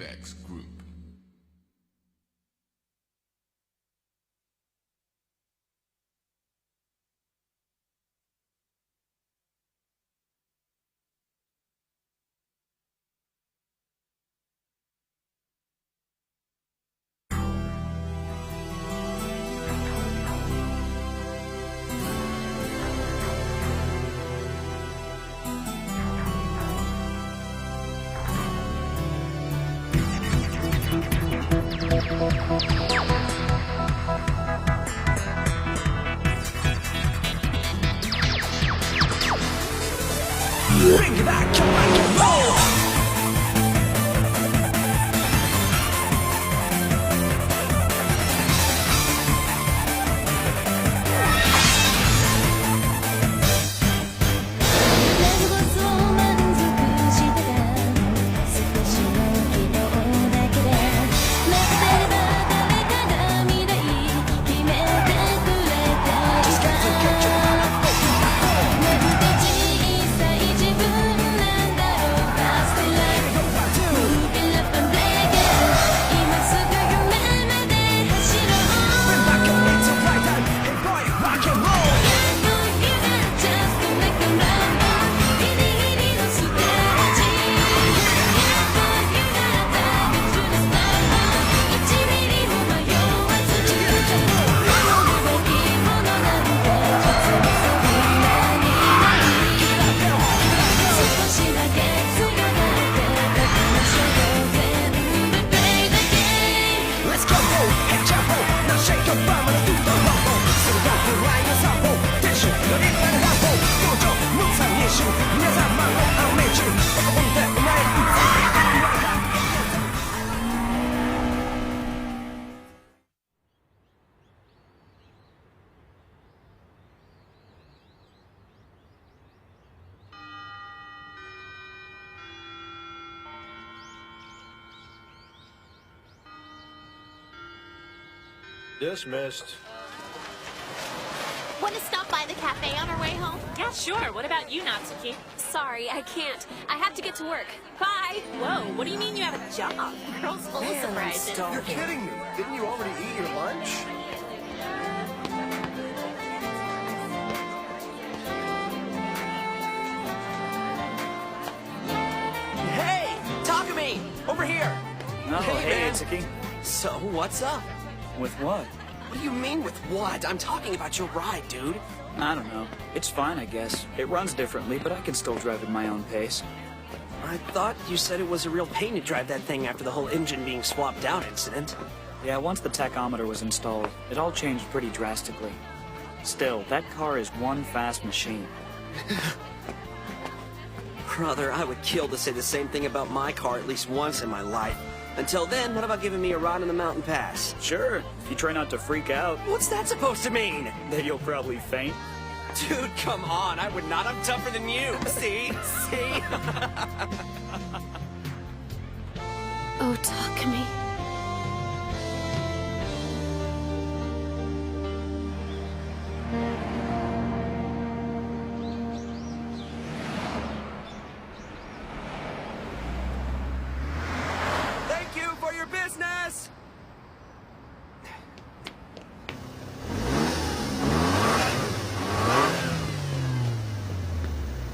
AVEX Group. Bring it back, come back and roll! Dismissed. Want to stop by the cafe on our way home? Yeah, sure. What about you, Natsuki? Sorry, I can't. I have to get to work. Bye! Whoa, what do you mean you have a job? Girl's full of surprises. You're kidding me. Didn't you already eat your lunch? Hey! Talk to me! Over here! Oh, hey, man. Itsuki. So, what's up? With what? What do you mean with what? I'm talking about your ride, dude. I don't know. It's fine, I guess. It runs differently, but I can still drive at my own pace. I thought you said it was a real pain to drive that thing after the whole engine being swapped out incident. Yeah, once the tachometer was installed, it all changed pretty drastically. Still, that car is one fast machine. Brother, I would kill to say the same thing about my car at least once in my life. Until then, what about giving me a ride on the mountain pass? Sure, if you try not to freak out. What's that supposed to mean? Then you'll probably faint. Dude, come on. I would not. I'm tougher than you. See? See? Oh, talk to me. Thank you for your business!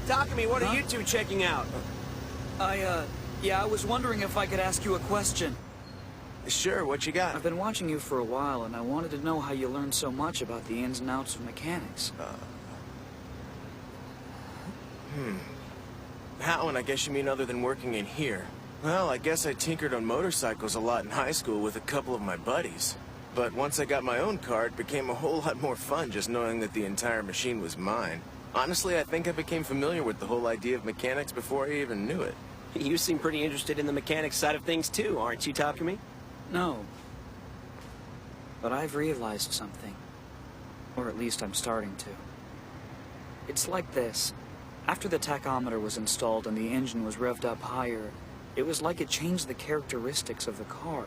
Takumi, what are you two checking out? Yeah, I was wondering if I could ask you a question. Sure, what you got? I've been watching you for a while, and I wanted to know how you learned so much about the ins and outs of mechanics. How, and I guess you mean other than working in here? Well, I guess I tinkered on motorcycles a lot in high school with a couple of my buddies. But once I got my own car, it became a whole lot more fun just knowing that the entire machine was mine. Honestly, I think I became familiar with the whole idea of mechanics before I even knew it. You seem pretty interested in the mechanics side of things too, aren't you, Takumi? No. But I've realized something. Or at least I'm starting to. It's like this. After the tachometer was installed and the engine was revved up higher, it was like it changed the characteristics of the car.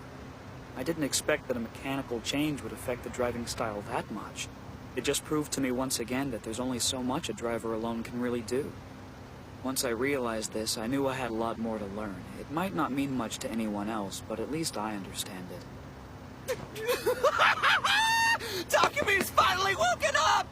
I didn't expect that a mechanical change would affect the driving style that much. It just proved to me once again that there's only so much a driver alone can really do. Once I realized this, I knew I had a lot more to learn. It might not mean much to anyone else, but at least I understand it. Takumi's finally woken up!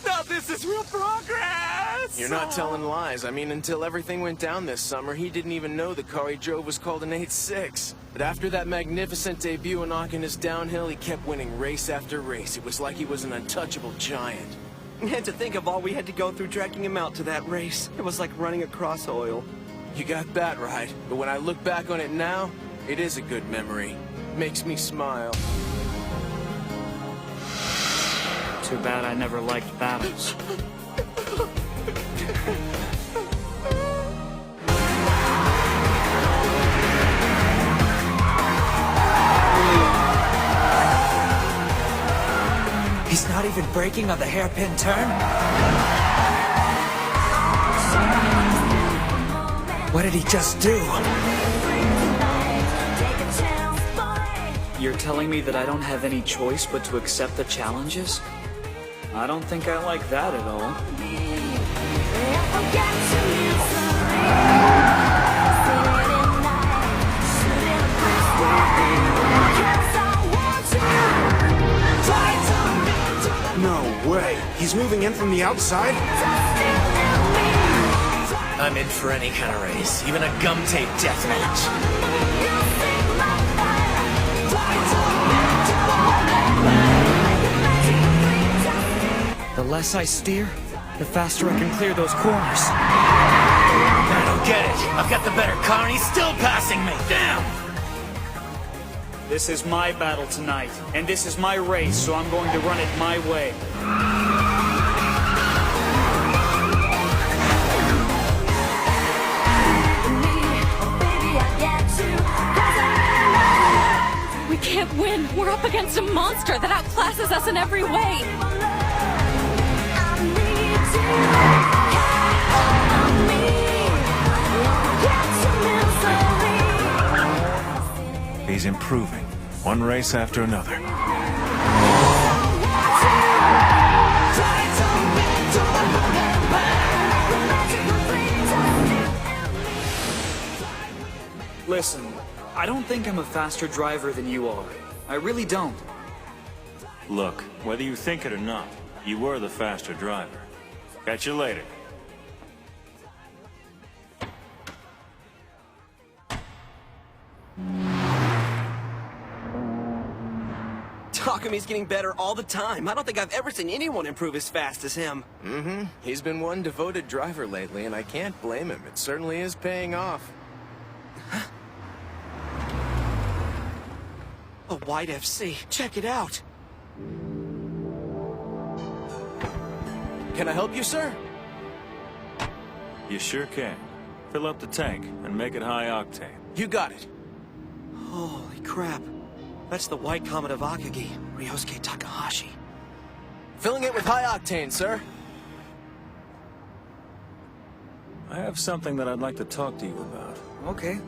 Now this is real progress! You're not telling lies. I mean, until everything went down this summer, he didn't even know the car he drove was called an 8.6. But after that magnificent debut in His downhill, he kept winning race after race. It was like he was an untouchable giant. And to think of all we had to go through dragging him out to that race. It was like running across oil. You got that right. But when I look back on it now, it is a good memory. Makes me smile. Too bad I never liked battles. He's not even braking on the hairpin turn? What did he just do? You're telling me that I don't have any choice but to accept the challenges? I don't think I like that at all. No way. He's moving in from the outside? I'm in for any kind of race, even a gum tape deathmatch. The less I steer, the faster I can clear those corners. I don't get it. I've got the better car and he's still passing me. Damn! This is my battle tonight, and this is my race, so I'm going to run it my way. We can't win. We're up against a monster that outclasses us in every way. He's improving, one race after another. Listen, I don't think I'm a faster driver than you are. I really don't. Look, whether you think it or not, you were the faster driver. Catch you later. Takumi's getting better all the time. I don't think I've ever seen anyone improve as fast as him. Mm-hmm. He's been one devoted driver lately, and I can't blame him. It certainly is paying off. A white FC. Check it out. Can I help you, sir? You sure can. Fill up the tank and make it high octane. You got it. Holy crap. That's the white comet of Akagi, Ryosuke Takahashi. Filling it with high octane, sir. I have something that I'd like to talk to you about. Okay.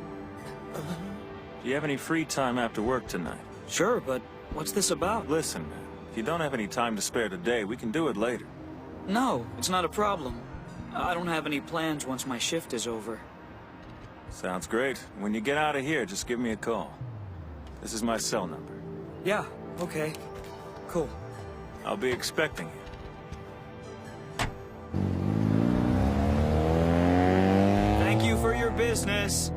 Do you have any free time after work tonight? Sure, but what's this about? Listen, man, if you don't have any time to spare today, we can do it later. No, it's not a problem. I don't have any plans once my shift is over. Sounds great. When you get out of here, just give me a call. This is my cell number. Yeah, okay. Cool. I'll be expecting you. Thank you for your business.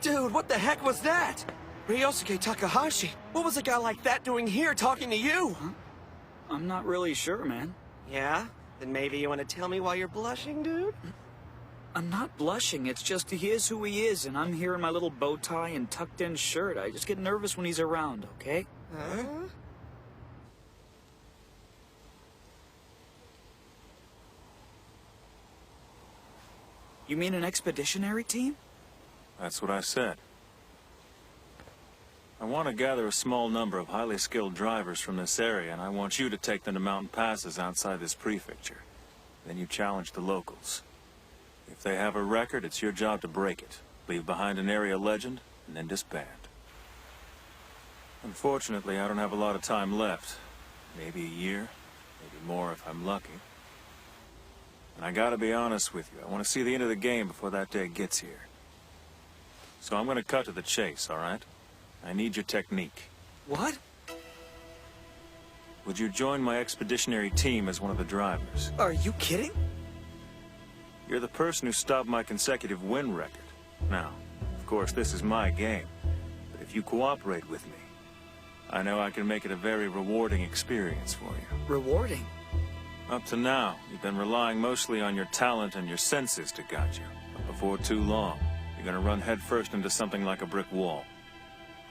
Dude, what the heck was that? Ryosuke Takahashi. What was a guy like that doing here talking to you? Huh? I'm not really sure, man. Yeah? Then maybe you want to tell me why you're blushing, dude? I'm not blushing, it's just he is who he is, and I'm here in my little bow tie and tucked-in shirt. I just get nervous when he's around, okay? Huh? You mean an expeditionary team? That's what I said. I want to gather a small number of highly skilled drivers from this area, and I want you to take them to mountain passes outside this prefecture. Then you challenge the locals. If they have a record, it's your job to break it, leave behind an area legend, and then disband. Unfortunately, I don't have a lot of time left. Maybe a year, maybe more if I'm lucky. And I gotta be honest with you, I want to see the end of the game before that day gets here. So I'm gonna cut to the chase, all right? I need your technique. What? Would you join my expeditionary team as one of the drivers? Are you kidding? You're the person who stopped my consecutive win record. Now, of course, this is my game. But if you cooperate with me, I know I can make it a very rewarding experience for you. Rewarding? Up to now, you've been relying mostly on your talent and your senses to guide you. But before too long, you're gonna run headfirst into something like a brick wall.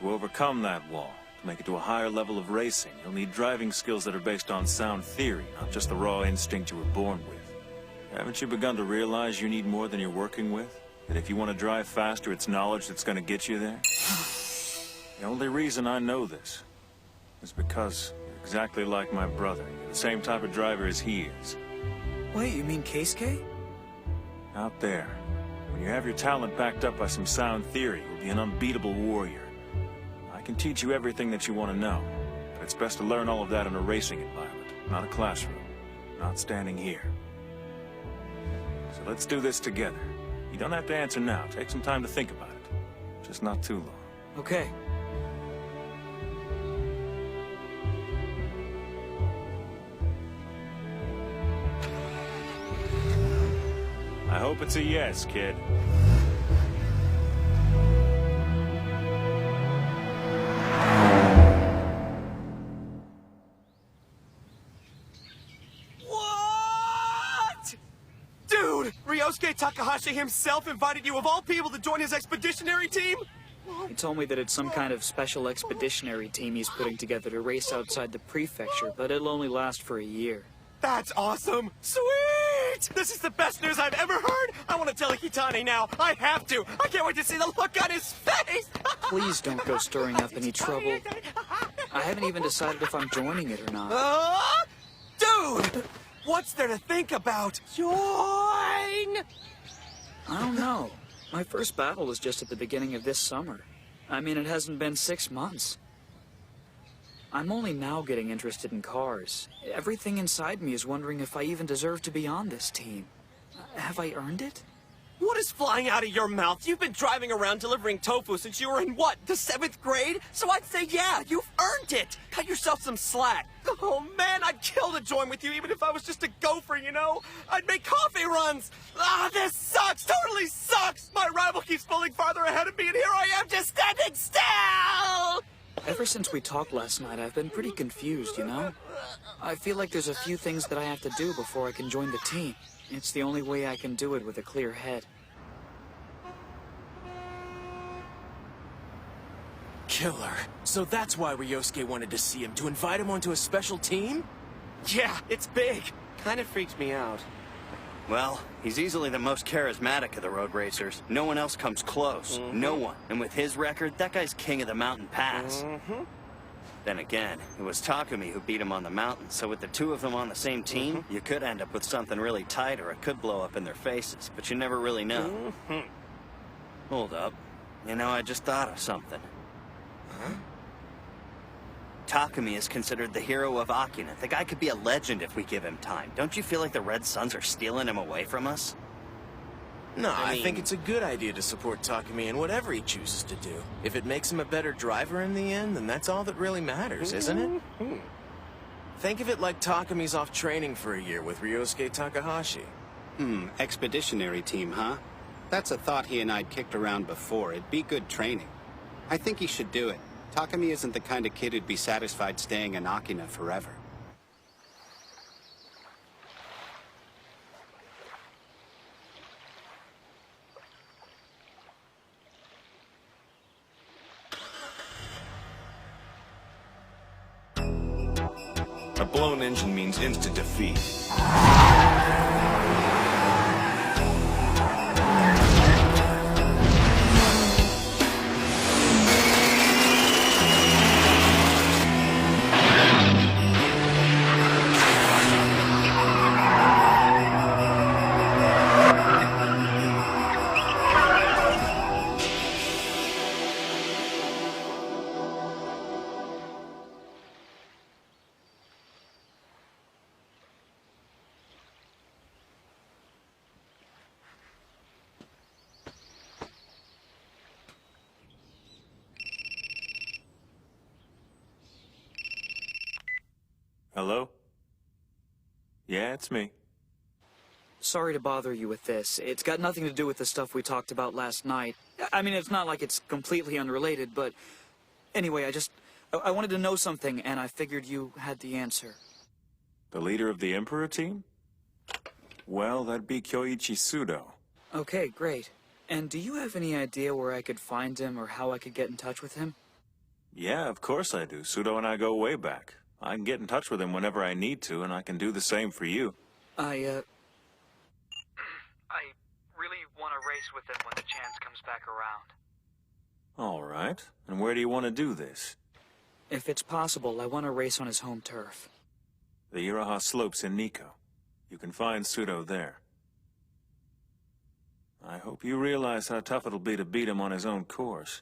To overcome that wall, to make it to a higher level of racing, you'll need driving skills that are based on sound theory, not just the raw instinct you were born with. Haven't you begun to realize you need more than you're working with? That if you want to drive faster, it's knowledge that's gonna get you there? The only reason I know this is because you're exactly like my brother. You're the same type of driver as he is. Wait, you mean Keisuke? Out there, when you have your talent backed up by some sound theory, you'll be an unbeatable warrior. I can teach you everything that you want to know, but it's best to learn all of that in a racing environment, not a classroom, not standing here. So let's do this together. You don't have to answer now. Take some time to think about it. Just not too long. Okay. I hope it's a yes, kid. What? Dude, Ryosuke Takahashi himself invited you of all people to join his expeditionary team? He told me that it's some kind of special expeditionary team he's putting together to race outside the prefecture, but it'll only last for a year. That's awesome! Sweet! This is the best news I've ever heard! I want to tell Hitani now! I have to! I can't wait to see the look on his face! Please don't go stirring up any trouble. I haven't even decided if I'm joining it or not. Dude! What's there to think about? Join! I don't know. My first battle was just at the beginning of this summer. I mean, it hasn't been 6 months. I'm only now getting interested in cars. Everything inside me is wondering if I even deserve to be on this team. Have I earned it? What is flying out of your mouth? You've been driving around delivering tofu since you were in, what, the 7th grade? So I'd say, yeah, you've earned it. Cut yourself some slack. Oh, man, I'd kill to join with you even if I was just a gopher, you know? I'd make coffee runs. This sucks, totally sucks. My rival keeps pulling farther ahead of me, and here I am just standing still. Ever since we talked last night, I've been pretty confused, you know? I feel like there's a few things that I have to do before I can join the team. It's the only way I can do it with a clear head. Killer. So that's why Ryosuke wanted to see him, to invite him onto a special team? Yeah, it's big. Kind of freaks me out. Well, he's easily the most charismatic of the road racers. No one else comes close. No one. And with his record, that guy's king of the mountain pass. Then again, it was Takumi who beat him on the mountain, so with the two of them on the same team, you could end up with something really tight, or it could blow up in their faces, but you never really know. Hold up. You know, I just thought of something. Takumi is considered the hero of Akina. The guy could be a legend if we give him time. Don't you feel like the Red Suns are stealing him away from us? No, I think it's a good idea to support Takumi in whatever he chooses to do. If it makes him a better driver in the end, then that's all that really matters, isn't it? Think of it like Takumi's off training for a year with Ryosuke Takahashi. Expeditionary team, huh? That's a thought he and I'd kicked around before. It'd be good training. I think he should do it. Takumi isn't the kind of kid who'd be satisfied staying in Akina forever. A blown engine means instant defeat. Hello? Yeah, it's me. Sorry to bother you with this. It's got nothing to do with the stuff we talked about last night. I mean, it's not like it's completely unrelated, but... Anyway, I wanted to know something, and I figured you had the answer. The leader of the Emperor team? Well, that'd be Kyoichi Sudo. Okay, great. And do you have any idea where I could find him or how I could get in touch with him? Yeah, of course I do. Sudo and I go way back. I can get in touch with him whenever I need to, and I can do the same for you. I really want to race with him when the chance comes back around. All right. And where do you want to do this? If it's possible, I want to race on his home turf. The Iroha Slopes in Nikko. You can find Sudo there. I hope you realize how tough it'll be to beat him on his own course.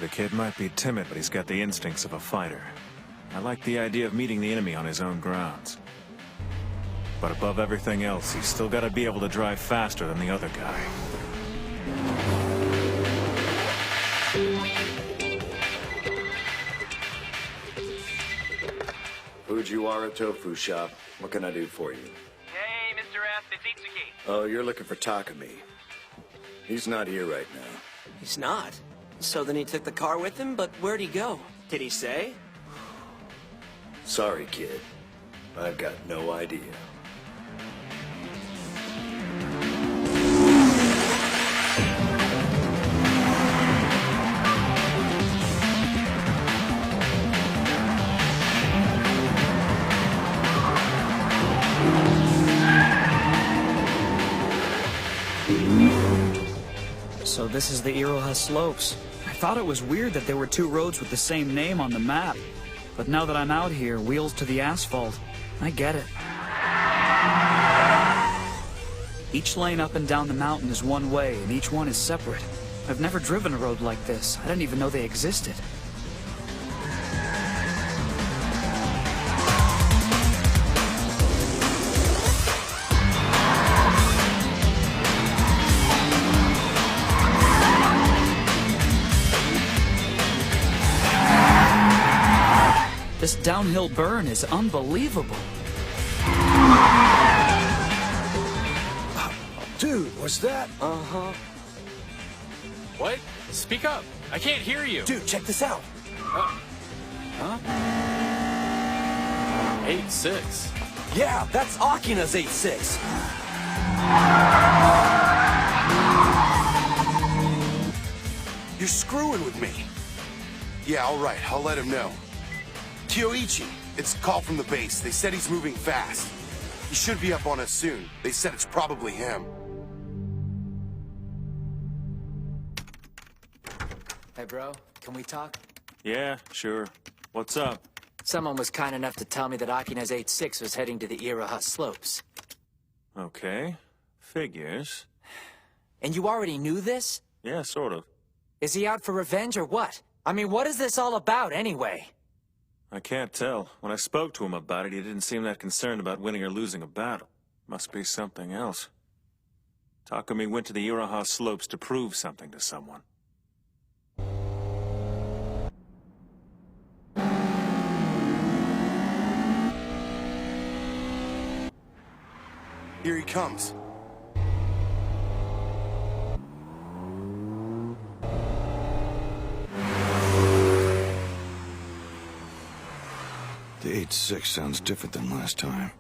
The kid might be timid, but he's got the instincts of a fighter. I like the idea of meeting the enemy on his own grounds. But above everything else, he's still got to be able to drive faster than the other guy. Fujiwara Tofu Shop. What can I do for you? Hey, Mr. F, it's Itsuki. Oh, you're looking for Takumi. He's not here right now. He's not? So then he took the car with him, but where'd he go? Did he say? Sorry, kid. I've got no idea. So this is the Iroha Slopes. I thought it was weird that there were two roads with the same name on the map. But now that I'm out here, wheels to the asphalt, I get it. Each lane up and down the mountain is one way, and each one is separate. I've never driven a road like this. I didn't even know they existed. This downhill burn is unbelievable. Dude, was that? Uh-huh. What? Speak up. I can't hear you. Dude, check this out. Huh? 8-6. Yeah, that's Akina's 8-6. You're screwing with me. Yeah, all right. I'll let him know. Kyoichi, it's a call from the base. They said he's moving fast. He should be up on us soon. They said it's probably him. Hey, bro, can we talk? Yeah, sure. What's up? Someone was kind enough to tell me that Akina's 8-6 was heading to the Iroha Slopes. Okay. Figures. And you already knew this? Yeah, sort of. Is he out for revenge or what? I mean, what is this all about anyway? I can't tell. When I spoke to him about it, he didn't seem that concerned about winning or losing a battle. Must be something else. Takumi went to the Iroha Slopes to prove something to someone. Here he comes. The 8-6 sounds different than last time.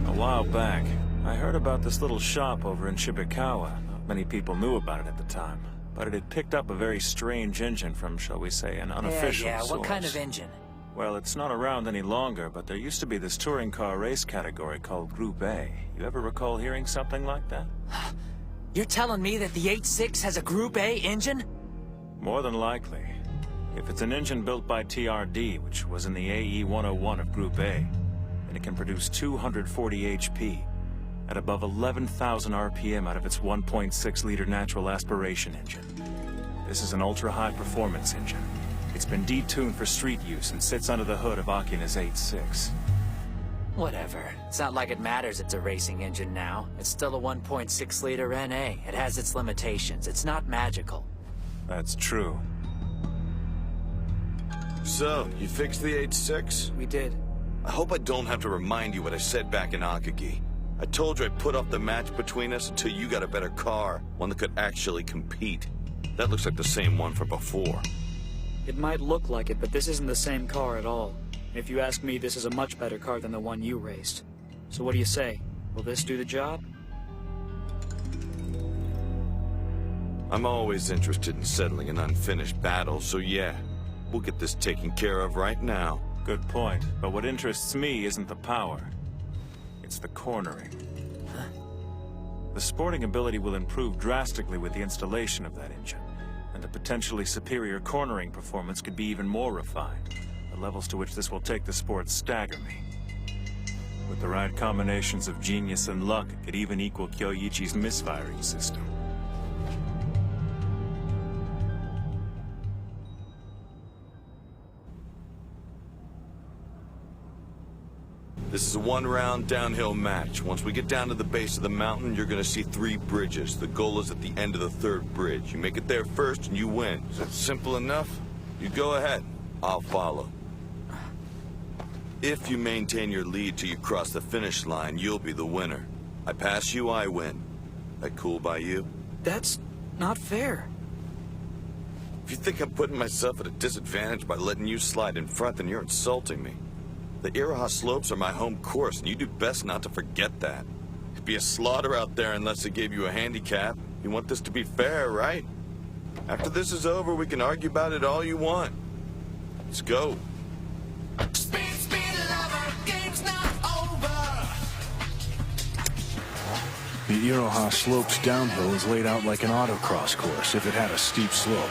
A while back, I heard about this little shop over in Shibikawa. Not many people knew about it at the time, but it had picked up a very strange engine from, shall we say, an unofficial source. What kind of engine? Well, it's not around any longer, but there used to be this touring car race category called Group A. You ever recall hearing something like that? You're telling me that the 8-6 has a Group A engine? More than likely. If it's an engine built by TRD, which was in the AE 101 of Group A, then it can produce 240 HP at above 11,000 RPM out of its 1.6-liter natural aspiration engine. This is an ultra-high performance engine. It's been detuned for street use and sits under the hood of Akina's 8-6. Whatever. It's not like it matters it's a racing engine now. It's still a 1.6-liter NA. It has its limitations. It's not magical. That's true. So, you fixed the 8.6? We did. I hope I don't have to remind you what I said back in Akagi. I told you I'd put off the match between us until you got a better car, one that could actually compete. That looks like the same one from before. It might look like it, but this isn't the same car at all. If you ask me, this is a much better car than the one you raced. So what do you say? Will this do the job? I'm always interested in settling an unfinished battle, so yeah, we'll get this taken care of right now. Good point, but what interests me isn't the power. It's the cornering. The sporting ability will improve drastically with the installation of that engine, and the potentially superior cornering performance could be even more refined. The levels to which this will take the sport stagger me. With the right combinations of genius and luck, it could even equal Kyoichi's misfiring system. This is a one-round downhill match. Once we get down to the base of the mountain, you're gonna see 3 bridges. The goal is at the end of the 3rd bridge. You make it there first and you win. Is that simple enough? You go ahead. I'll follow. If you maintain your lead till you cross the finish line, you'll be the winner. I pass you, I win. That cool by you? That's not fair. If you think I'm putting myself at a disadvantage by letting you slide in front, then you're insulting me. The Iraha slopes are my home course, and you do best not to forget that. It'd be a slaughter out there unless they gave you a handicap. You want this to be fair, right? After this is over, we can argue about it all you want. Let's go. The Iraha slopes downhill is laid out like an autocross course if it had a steep slope.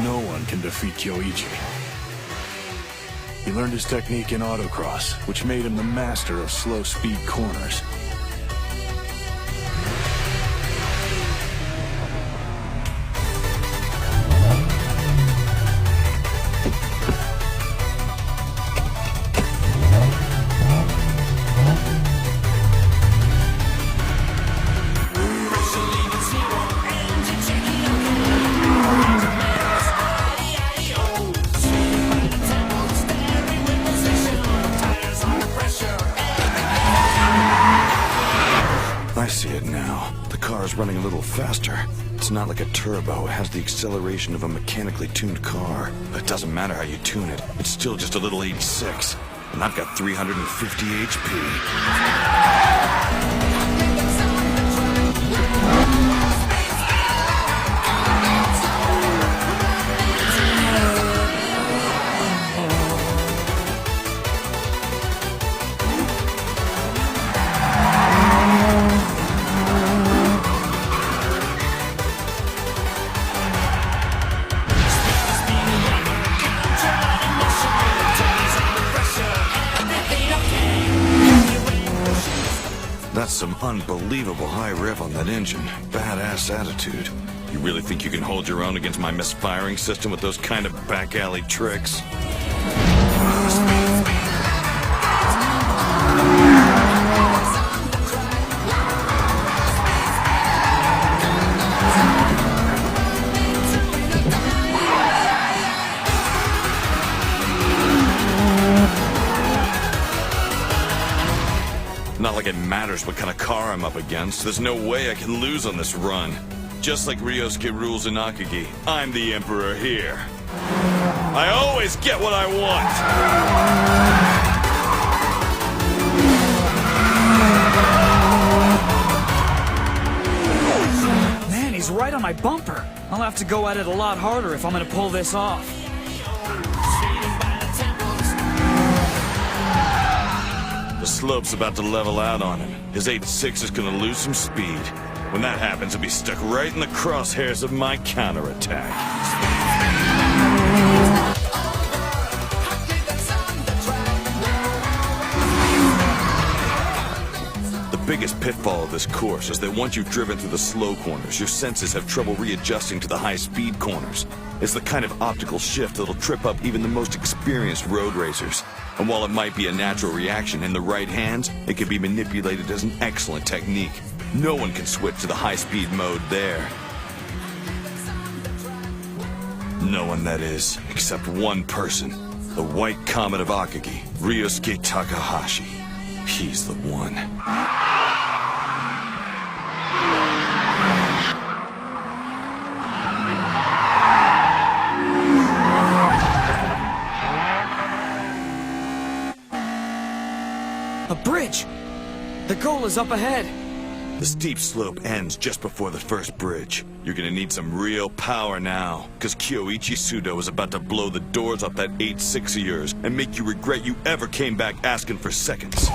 No one can defeat Kyoichi. He learned his technique in autocross, which made him the master of slow-speed corners. I see it now. The car is running a little faster. It's not like a turbo. It has the acceleration of a mechanically tuned car. But it doesn't matter how you tune it. It's still just a little 86. And I've got 350 HP. That's some unbelievable high rev on that engine. Badass attitude. You really think you can hold your own against my misfiring system with those kind of back alley tricks? Not like it matters what kind of car I'm up against. There's no way I can lose on this run. Just like Ryosuke rules in Akagi, I'm the emperor here. I always get what I want! Man, he's right on my bumper. I'll have to go at it a lot harder if I'm gonna pull this off. The slope's about to level out on him. His 8.6 is gonna lose some speed. When that happens, he'll be stuck right in the crosshairs of my counterattack. The biggest pitfall of this course is that once you've driven through the slow corners, your senses have trouble readjusting to the high-speed corners. It's the kind of optical shift that'll trip up even the most experienced road racers. And while it might be a natural reaction in the right hands, it can be manipulated as an excellent technique. No one can switch to the high-speed mode there. No one, that is, except one person. The White Comet of Akagi, Ryosuke Takahashi. He's the one. A bridge! The goal is up ahead! The steep slope ends just before the first bridge. You're gonna need some real power now, because Kyoichi Sudo is about to blow the doors off that 8.6 of yours and make you regret you ever came back asking for seconds.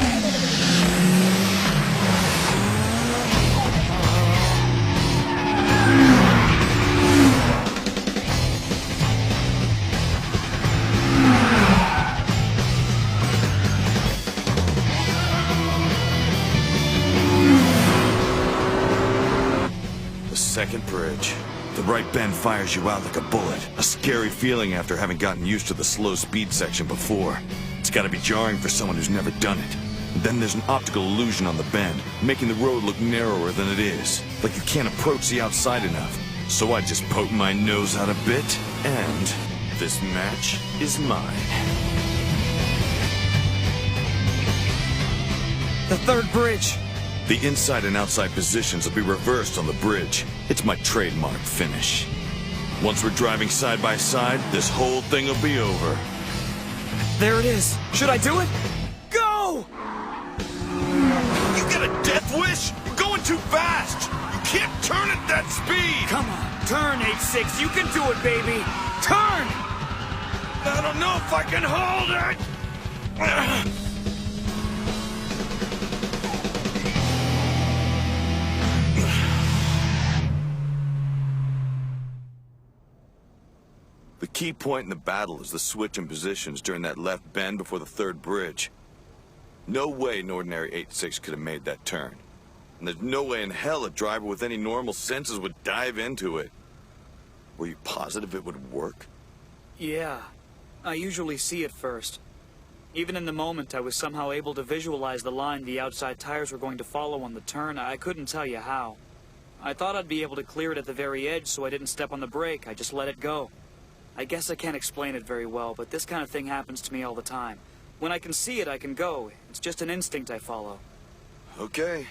Second bridge. The right bend fires you out like a bullet. A scary feeling after having gotten used to the slow speed section before. It's gotta be jarring for someone who's never done it. And then there's an optical illusion on the bend, making the road look narrower than it is. Like you can't approach the outside enough. So I just poke my nose out a bit, and this match is mine. The third bridge! The inside and outside positions will be reversed on the bridge. It's my trademark finish. Once we're driving side by side, this whole thing will be over. There it is. Should I do it? Go! You got a death wish? You're going too fast! You can't turn at that speed! Come on, turn, 8.6. You can do it, baby! Turn! I don't know if I can hold it! The key point in the battle is the switch in positions during that left bend before the third bridge. No way an ordinary 8.6 could have made that turn. And there's no way in hell a driver with any normal senses would dive into it. Were you positive it would work? Yeah. I usually see it first. Even in the moment, I was somehow able to visualize the line the outside tires were going to follow on the turn. I couldn't tell you how. I thought I'd be able to clear it at the very edge, so I didn't step on the brake. I just let it go. I guess I can't explain it very well, but this kind of thing happens to me all the time. When I can see it, I can go. It's just an instinct I follow. Okay.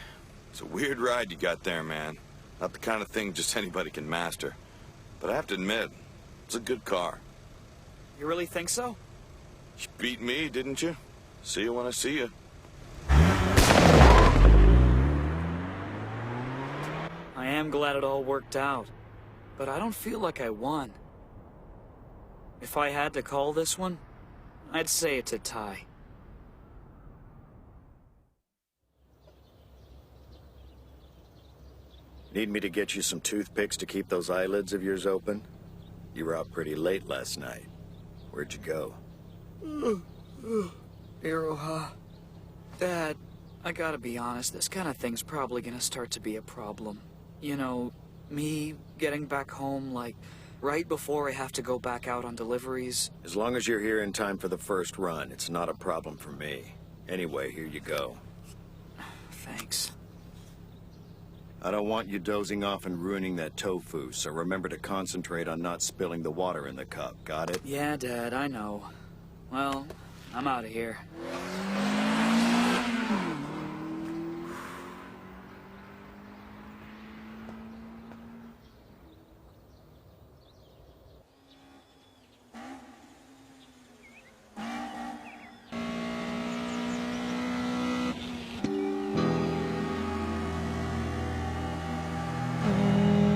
It's a weird ride you got there, man. Not the kind of thing just anybody can master. But I have to admit, it's a good car. You really think so? You beat me, didn't you? See you when I see you. I am glad it all worked out, but I don't feel like I won. If I had to call this one, I'd say it's a tie. Need me to get you some toothpicks to keep those eyelids of yours open? You were out pretty late last night. Where'd you go? Iroha. Dad, I gotta be honest, this kind of thing's probably gonna start to be a problem. You know, me getting back home, like, right before I have to go back out on deliveries. As long as you're here in time for the first run, it's not a problem for me. Anyway, here you go. Thanks. I don't want you dozing off and ruining that tofu, so remember to concentrate on not spilling the water in the cup, got it? Yeah, Dad, I know. Well, I'm out of here.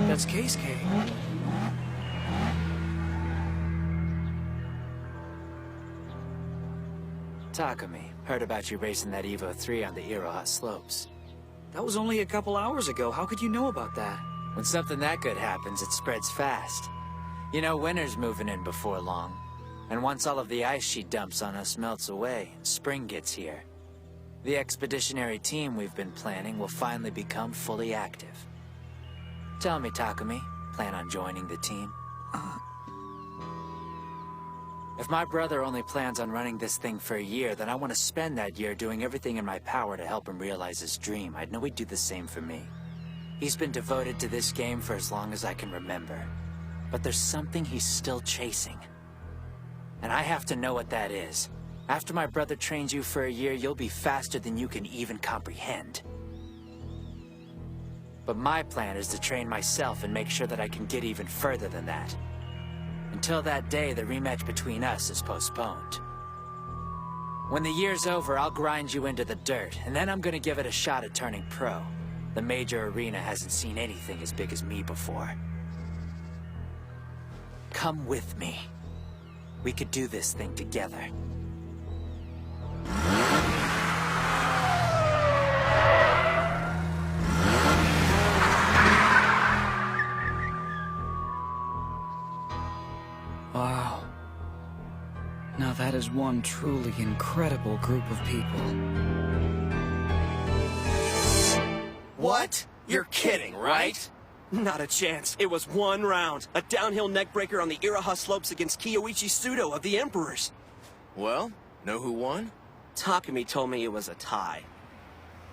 That's Keisuke. Takumi, heard about you racing that Evo 3 on the Iroha slopes. That was only a couple hours ago. How could you know about that? When something that good happens, it spreads fast. You know, winter's moving in before long. And once all of the ice she dumps on us melts away, spring gets here. The expeditionary team we've been planning will finally become fully active. Tell me, Takumi, plan on joining the team? If my brother only plans on running this thing for a year, then I want to spend that year doing everything in my power to help him realize his dream. I'd know he'd do the same for me. He's been devoted to this game for as long as I can remember. But there's something he's still chasing. And I have to know what that is. After my brother trains you for a year, you'll be faster than you can even comprehend. But my plan is to train myself and make sure that I can get even further than that. Until that day, the rematch between us is postponed. When the year's over, I'll grind you into the dirt, and then I'm gonna give it a shot at turning pro. The major arena hasn't seen anything as big as me before. Come with me. We could do this thing together. Wow. Now that is one truly incredible group of people. What? You're kidding, right? Not a chance. It was one round. A downhill neckbreaker on the Iraha slopes against Kiyoichi Sudo of the Emperors. Well, know who won? Takumi told me it was a tie.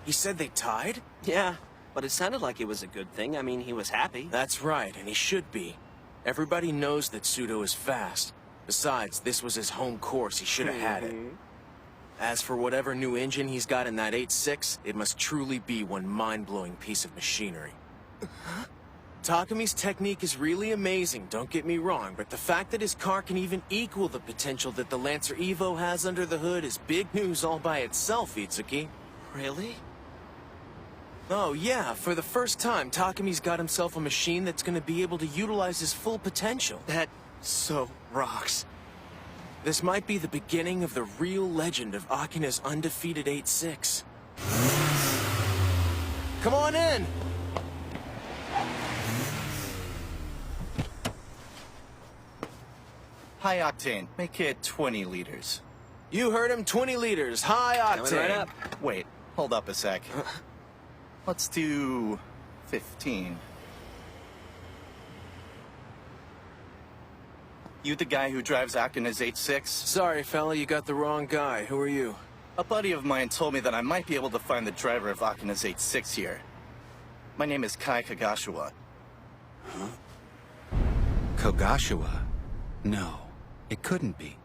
He said they tied? Yeah, but it sounded like it was a good thing. I mean, he was happy. That's right, and he should be. Everybody knows that Sudo is fast. Besides, this was his home course. He should have had it. As for whatever new engine he's got in that 8.6, it must truly be one mind-blowing piece of machinery. Takumi's technique is really amazing, don't get me wrong, but the fact that his car can even equal the potential that the Lancer Evo has under the hood is big news all by itself, Itsuki. Really? Oh yeah, for the first time, Takumi's got himself a machine that's gonna be able to utilize his full potential. That so rocks. This might be the beginning of the real legend of Akina's undefeated 8.6. Come on in! High octane. Make it 20 liters. You heard him, 20 liters. High octane. Coming right up. Wait, hold up a sec. Let's do 15. You the guy who drives Akina's 8.6? Sorry, fella, you got the wrong guy. Who are you? A buddy of mine told me that I might be able to find the driver of Akina's 8.6 here. My name is Kai Kagashiwa. Huh? Kagashiwa? No, it couldn't be.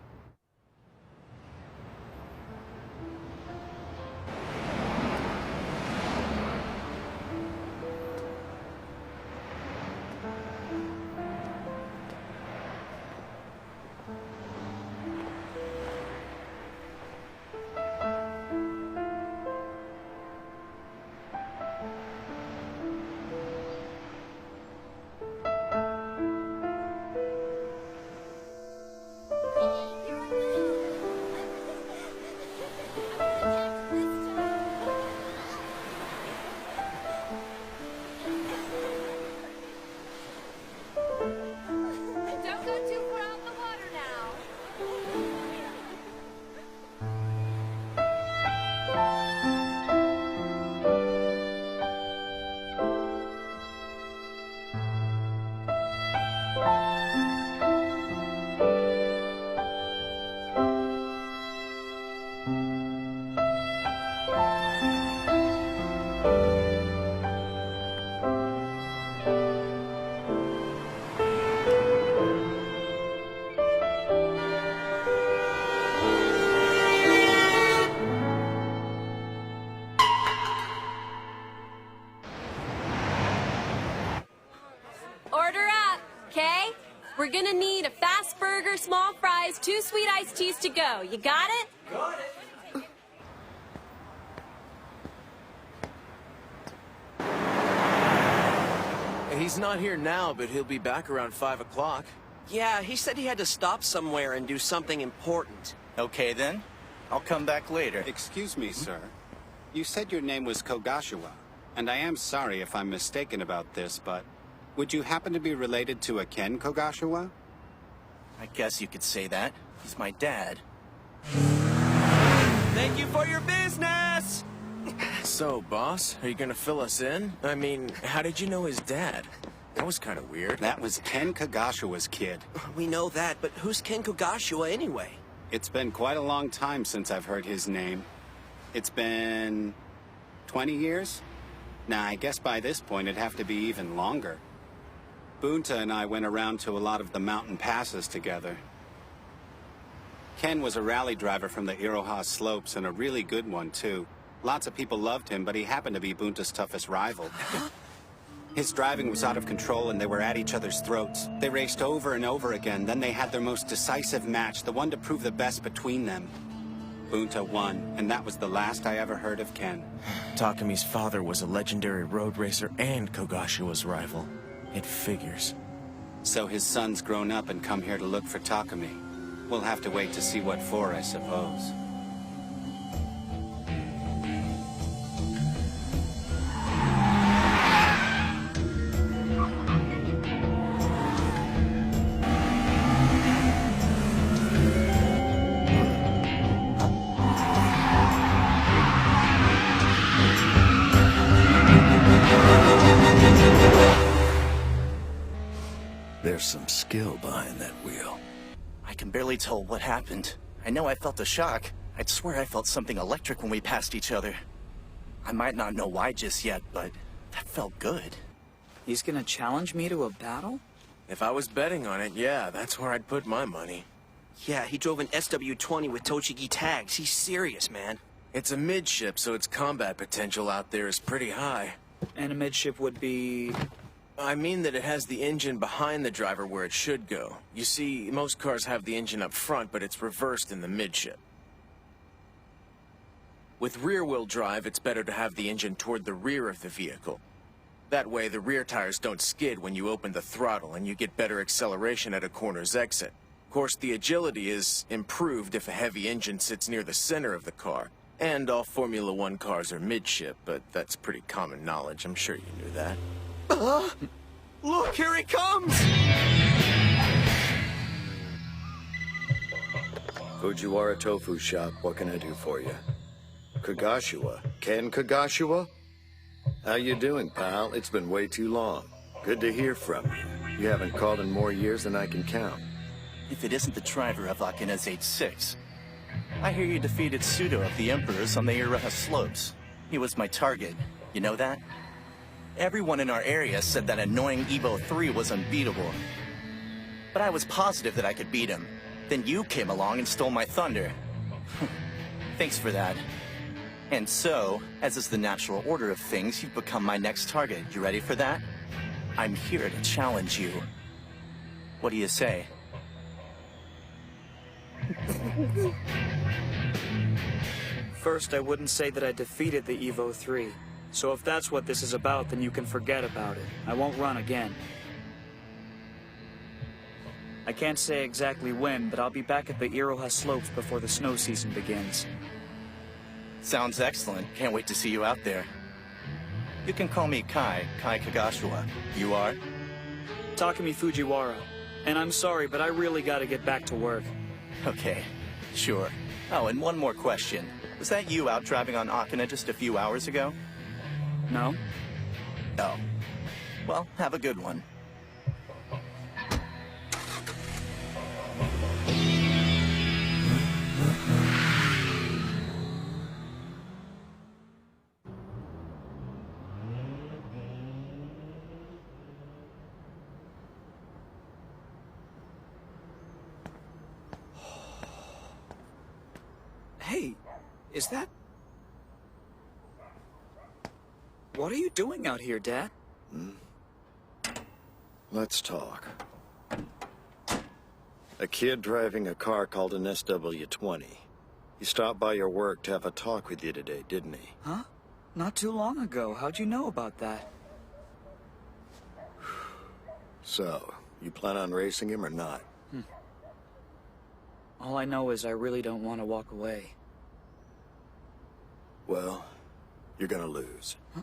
We're gonna need a fast burger, small fries, 2 sweet iced teas to go. You got it? Got it. He's not here now, but he'll be back around 5 o'clock. Yeah, he said he had to stop somewhere and do something important. Okay then. I'll come back later. Excuse me, sir. You said your name was Kogashiwa, and I am sorry if I'm mistaken about this, but would you happen to be related to a Ken Kogashiwa? I guess you could say that. He's my dad. Thank you for your business! So, boss, are you gonna fill us in? I mean, how did you know his dad? That was kind of weird. That was Ken Kagashiwa's kid. We know that, but who's Ken Kagashiwa anyway? It's been quite a long time since I've heard his name. It's been 20 years? Nah, I guess by this point it'd have to be even longer. Bunta and I went around to a lot of the mountain passes together. Ken was a rally driver from the Iroha slopes, and a really good one, too. Lots of people loved him, but he happened to be Bunta's toughest rival. His driving was out of control, and they were at each other's throats. They raced over and over again, then they had their most decisive match, the one to prove the best between them. Bunta won, and that was the last I ever heard of Ken. Takami's father was a legendary road racer and Kogashiwa's rival. It figures. So his son's grown up and come here to look for Takami. We'll have to wait to see what for, I suppose. There's some skill behind that wheel. I can barely tell what happened. I know I felt a shock. I'd swear I felt something electric when we passed each other. I might not know why just yet, but that felt good. He's gonna challenge me to a battle? If I was betting on it, yeah, that's where I'd put my money. Yeah, he drove an SW20 with Tochigi tags. He's serious, man. It's a midship, so its combat potential out there is pretty high. And a midship would be... I mean that it has the engine behind the driver where it should go. You see, most cars have the engine up front, but it's reversed in the midship. With rear-wheel drive, it's better to have the engine toward the rear of the vehicle. That way, the rear tires don't skid when you open the throttle, and you get better acceleration at a corner's exit. Of course, the agility is improved if a heavy engine sits near the center of the car. And all Formula One cars are midship, but that's pretty common knowledge. I'm sure you knew that. Look, here he comes! Fujiwara Tofu Shop, what can I do for you? Kagashiwa? Ken Kagashiwa? How you doing, pal? It's been way too long. Good to hear from you. You haven't called in more years than I can count. If it isn't the driver of Akina's 8-6, I hear you defeated Pseudo of the Emperors on the Iroha slopes. He was my target. You know that? Everyone in our area said that annoying Evo 3 was unbeatable. But I was positive that I could beat him. Then you came along and stole my thunder. Thanks for that. And so, as is the natural order of things, you've become my next target. You ready for that? I'm here to challenge you. What do you say? First, I wouldn't say that I defeated the Evo 3. So if that's what this is about, then you can forget about it. I won't run again. I can't say exactly when, but I'll be back at the Iroha slopes before the snow season begins. Sounds excellent. Can't wait to see you out there. You can call me Kai Kagashiwa. You are? Takami Fujiwara. And I'm sorry, but I really gotta get back to work. Okay, sure. Oh, and one more question. Was that you out driving on Akina just a few hours ago? No. Oh. Well, have a good one. Hey, is that... What are you doing out here, Dad? Let's talk. A kid driving a car called an SW20. He stopped by your work to have a talk with you today, didn't he? Huh? Not too long ago. How'd you know about that? So, you plan on racing him or not? All I know is I really don't want to walk away. Well, you're gonna lose. Huh?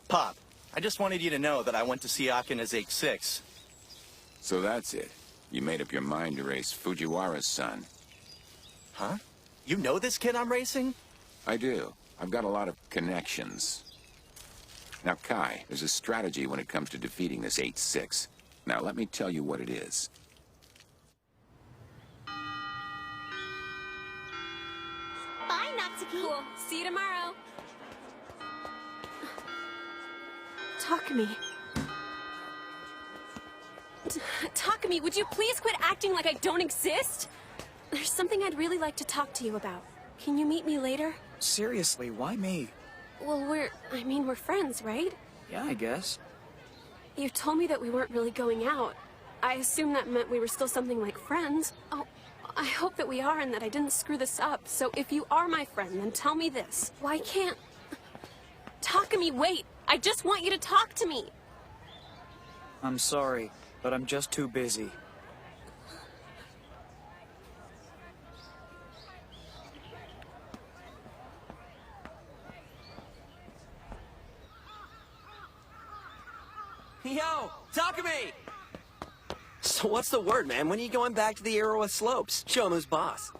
Pop, I just wanted you to know that I went to see Akina's 8-6. So that's it. You made up your mind to race Fujiwara's son. Huh? You know this kid I'm racing? I do. I've got a lot of connections. Now, Kai, there's a strategy when it comes to defeating this 8-6. Now, let me tell you what it is. Bye, Natsuki. Cool. See you tomorrow. Takumi. Takumi, would you please quit acting like I don't exist? There's something I'd really like to talk to you about. Can you meet me later? Seriously, why me? Well, we're friends, right? Yeah, I guess. You told me that we weren't really going out. I assumed that meant we were still something like friends. Oh, I hope that we are and that I didn't screw this up. So if you are my friend, then tell me this. Why can't... Takumi, wait! I just want you to talk to me! I'm sorry, but I'm just too busy. Yo, Takumi! So what's the word, man? When are you going back to the Iroha Slopes? Show him who's boss.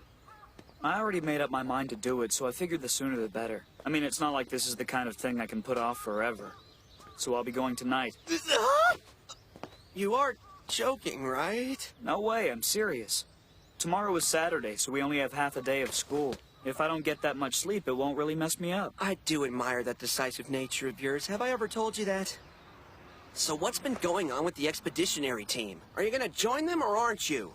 I already made up my mind to do it, so I figured the sooner the better. I mean, it's not like this is the kind of thing I can put off forever. So I'll be going tonight. You are joking, right? No way, I'm serious. Tomorrow is Saturday, so we only have half a day of school. If I don't get that much sleep, it won't really mess me up. I do admire that decisive nature of yours. Have I ever told you that? So what's been going on with the expeditionary team? Are you gonna join them or aren't you?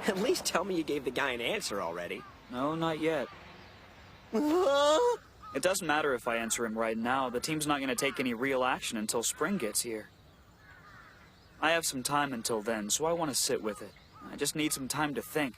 At least tell me you gave the guy an answer already. No, not yet. It doesn't matter if I answer him right now. The team's not going to take any real action until spring gets here. I have some time until then, so I want to sit with it. I just need some time to think.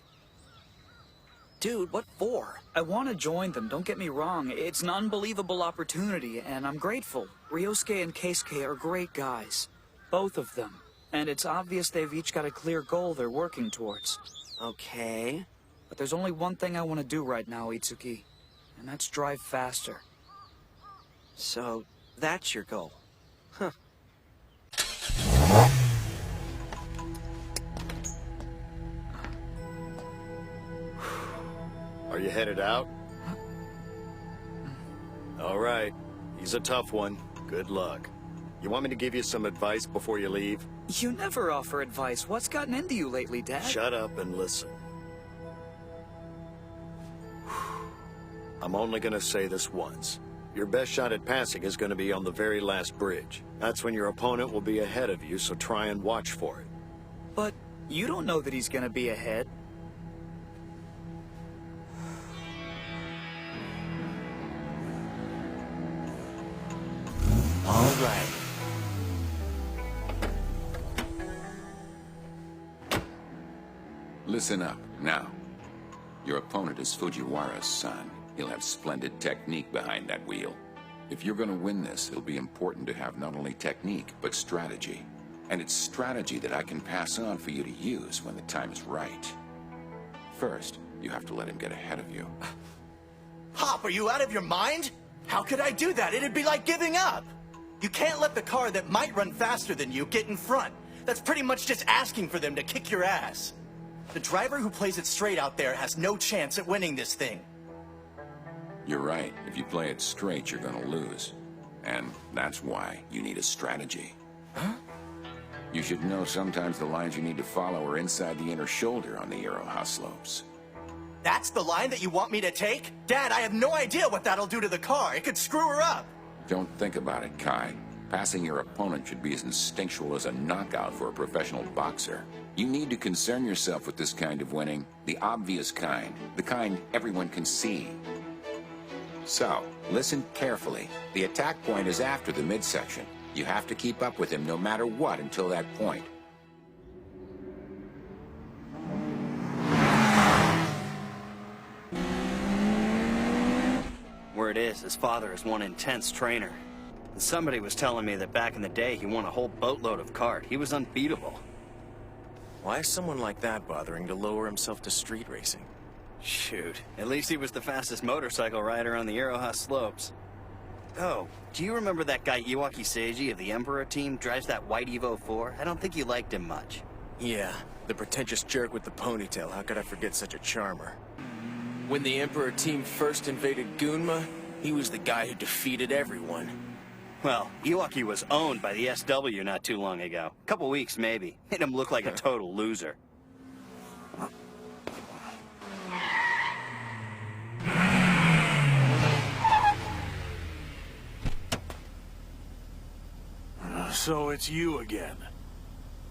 Dude, what for? I want to join them, don't get me wrong. It's an unbelievable opportunity, and I'm grateful. Ryosuke and Keisuke are great guys. Both of them. And it's obvious they've each got a clear goal they're working towards. Okay. But there's only one thing I want to do right now, Itsuki. And that's drive faster. So, that's your goal. Huh. Are you headed out? All right. He's a tough one. Good luck. You want me to give you some advice before you leave? You never offer advice. What's gotten into you lately, Dad? Shut up and listen. I'm only gonna say this once. Your best shot at passing is gonna be on the very last bridge. That's when your opponent will be ahead of you, so try and watch for it. But you don't know that he's gonna be ahead. All right. Listen up, now. Your opponent is Fujiwara's son. He'll have splendid technique behind that wheel. If you're gonna win this, it'll be important to have not only technique, but strategy. And it's strategy that I can pass on for you to use when the time is right. First, you have to let him get ahead of you. Pop, are you out of your mind? How could I do that? It'd be like giving up. You can't let the car that might run faster than you get in front. That's pretty much just asking for them to kick your ass. The driver who plays it straight out there has no chance at winning this thing. You're right. If you play it straight, you're gonna lose. And that's why you need a strategy. Huh? You should know sometimes the lines you need to follow are inside the inner shoulder on the Iroha slopes. That's the line that you want me to take? Dad, I have no idea what that'll do to the car. It could screw her up. Don't think about it, Kai. Passing your opponent should be as instinctual as a knockout for a professional boxer. You need to concern yourself with this kind of winning, the obvious kind, the kind everyone can see. So, listen carefully. The attack point is after the midsection. You have to keep up with him no matter what until that point. Word is, his father is one intense trainer. And somebody was telling me that back in the day he won a whole boatload of kart. He was unbeatable. Why is someone like that bothering to lower himself to street racing? Shoot, at least he was the fastest motorcycle rider on the Iroha slopes. Oh, do you remember that guy Iwaki Seiji of the Emperor team drives that white Evo 4? I don't think you liked him much. Yeah, the pretentious jerk with the ponytail. How could I forget such a charmer? When the Emperor team first invaded Gunma, he was the guy who defeated everyone. Well, Iwaki was owned by the SW not too long ago. Couple weeks, maybe. Made him look like a total loser. So it's you again.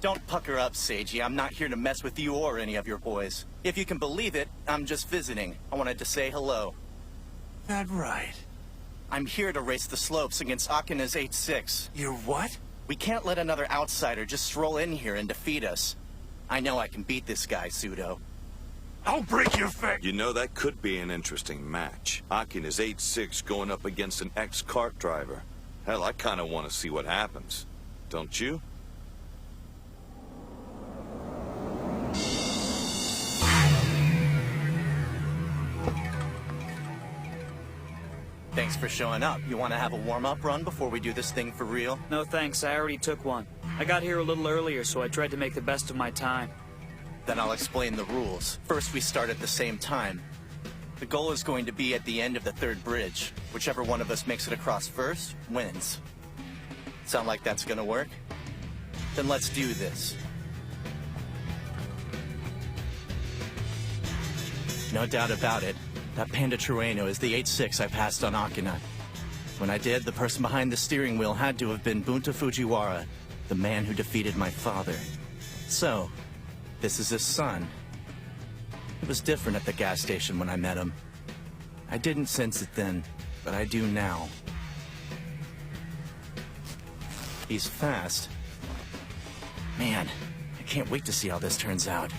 Don't pucker up, Seiji. I'm not here to mess with you or any of your boys. If you can believe it, I'm just visiting. I wanted to say hello. That right. I'm here to race the slopes against Akina's 8-6. You're what? We can't let another outsider just stroll in here and defeat us. I know I can beat this guy, Pseudo. I'll break your face! You know, that could be an interesting match. Akina's 8-6 going up against an ex-kart driver. Hell, I kind of want to see what happens. Don't you? Thanks for showing up. You want to have a warm-up run before we do this thing for real? No thanks, I already took one. I got here a little earlier, so I tried to make the best of my time. Then I'll explain the rules. First, we start at the same time. The goal is going to be at the end of the third bridge. Whichever one of us makes it across first, wins. Sound like that's gonna work? Then let's do this. No doubt about it, that Panda Trueno is the 8-6 I passed on Akina. When I did, the person behind the steering wheel had to have been Bunta Fujiwara, the man who defeated my father. So, this is his son. It was different at the gas station when I met him. I didn't sense it then, but I do now. He's fast. Man, I can't wait to see how this turns out.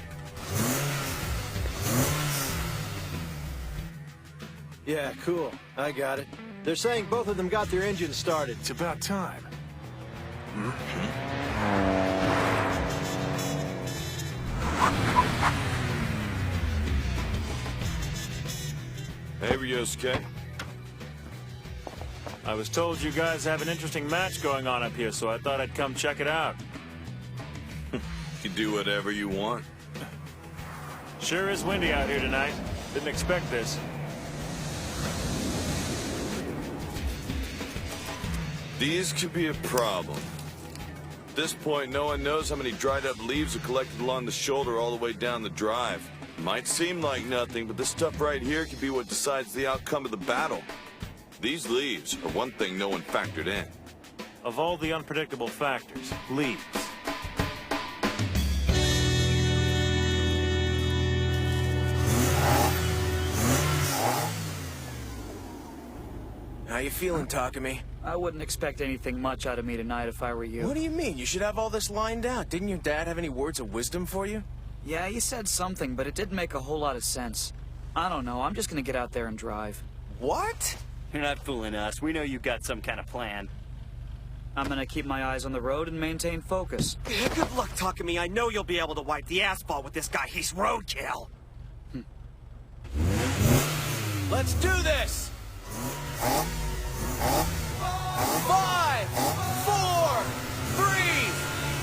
Yeah, cool. I got it. They're saying both of them got their engines started. It's about time. Hey, Ryosuke. I was told you guys have an interesting match going on up here, so I thought I'd come check it out. You do whatever you want. Sure is windy out here tonight. Didn't expect this. These could be a problem. At this point, no one knows how many dried up leaves are collected along the shoulder all the way down the drive. Might seem like nothing, but this stuff right here could be what decides the outcome of the battle. These leaves are one thing no one factored in. Of all the unpredictable factors, leaves. How you feeling, Takumi? I wouldn't expect anything much out of me tonight if I were you. What do you mean? You should have all this lined out. Didn't your dad have any words of wisdom for you? Yeah, he said something, but it didn't make a whole lot of sense. I don't know, I'm just gonna get out there and drive. What? You're not fooling us. We know you've got some kind of plan. I'm gonna keep my eyes on the road and maintain focus. Good luck, Takumi. I know you'll be able to wipe the asphalt with this guy. He's roadkill. Let's do this! 5, 4, 3,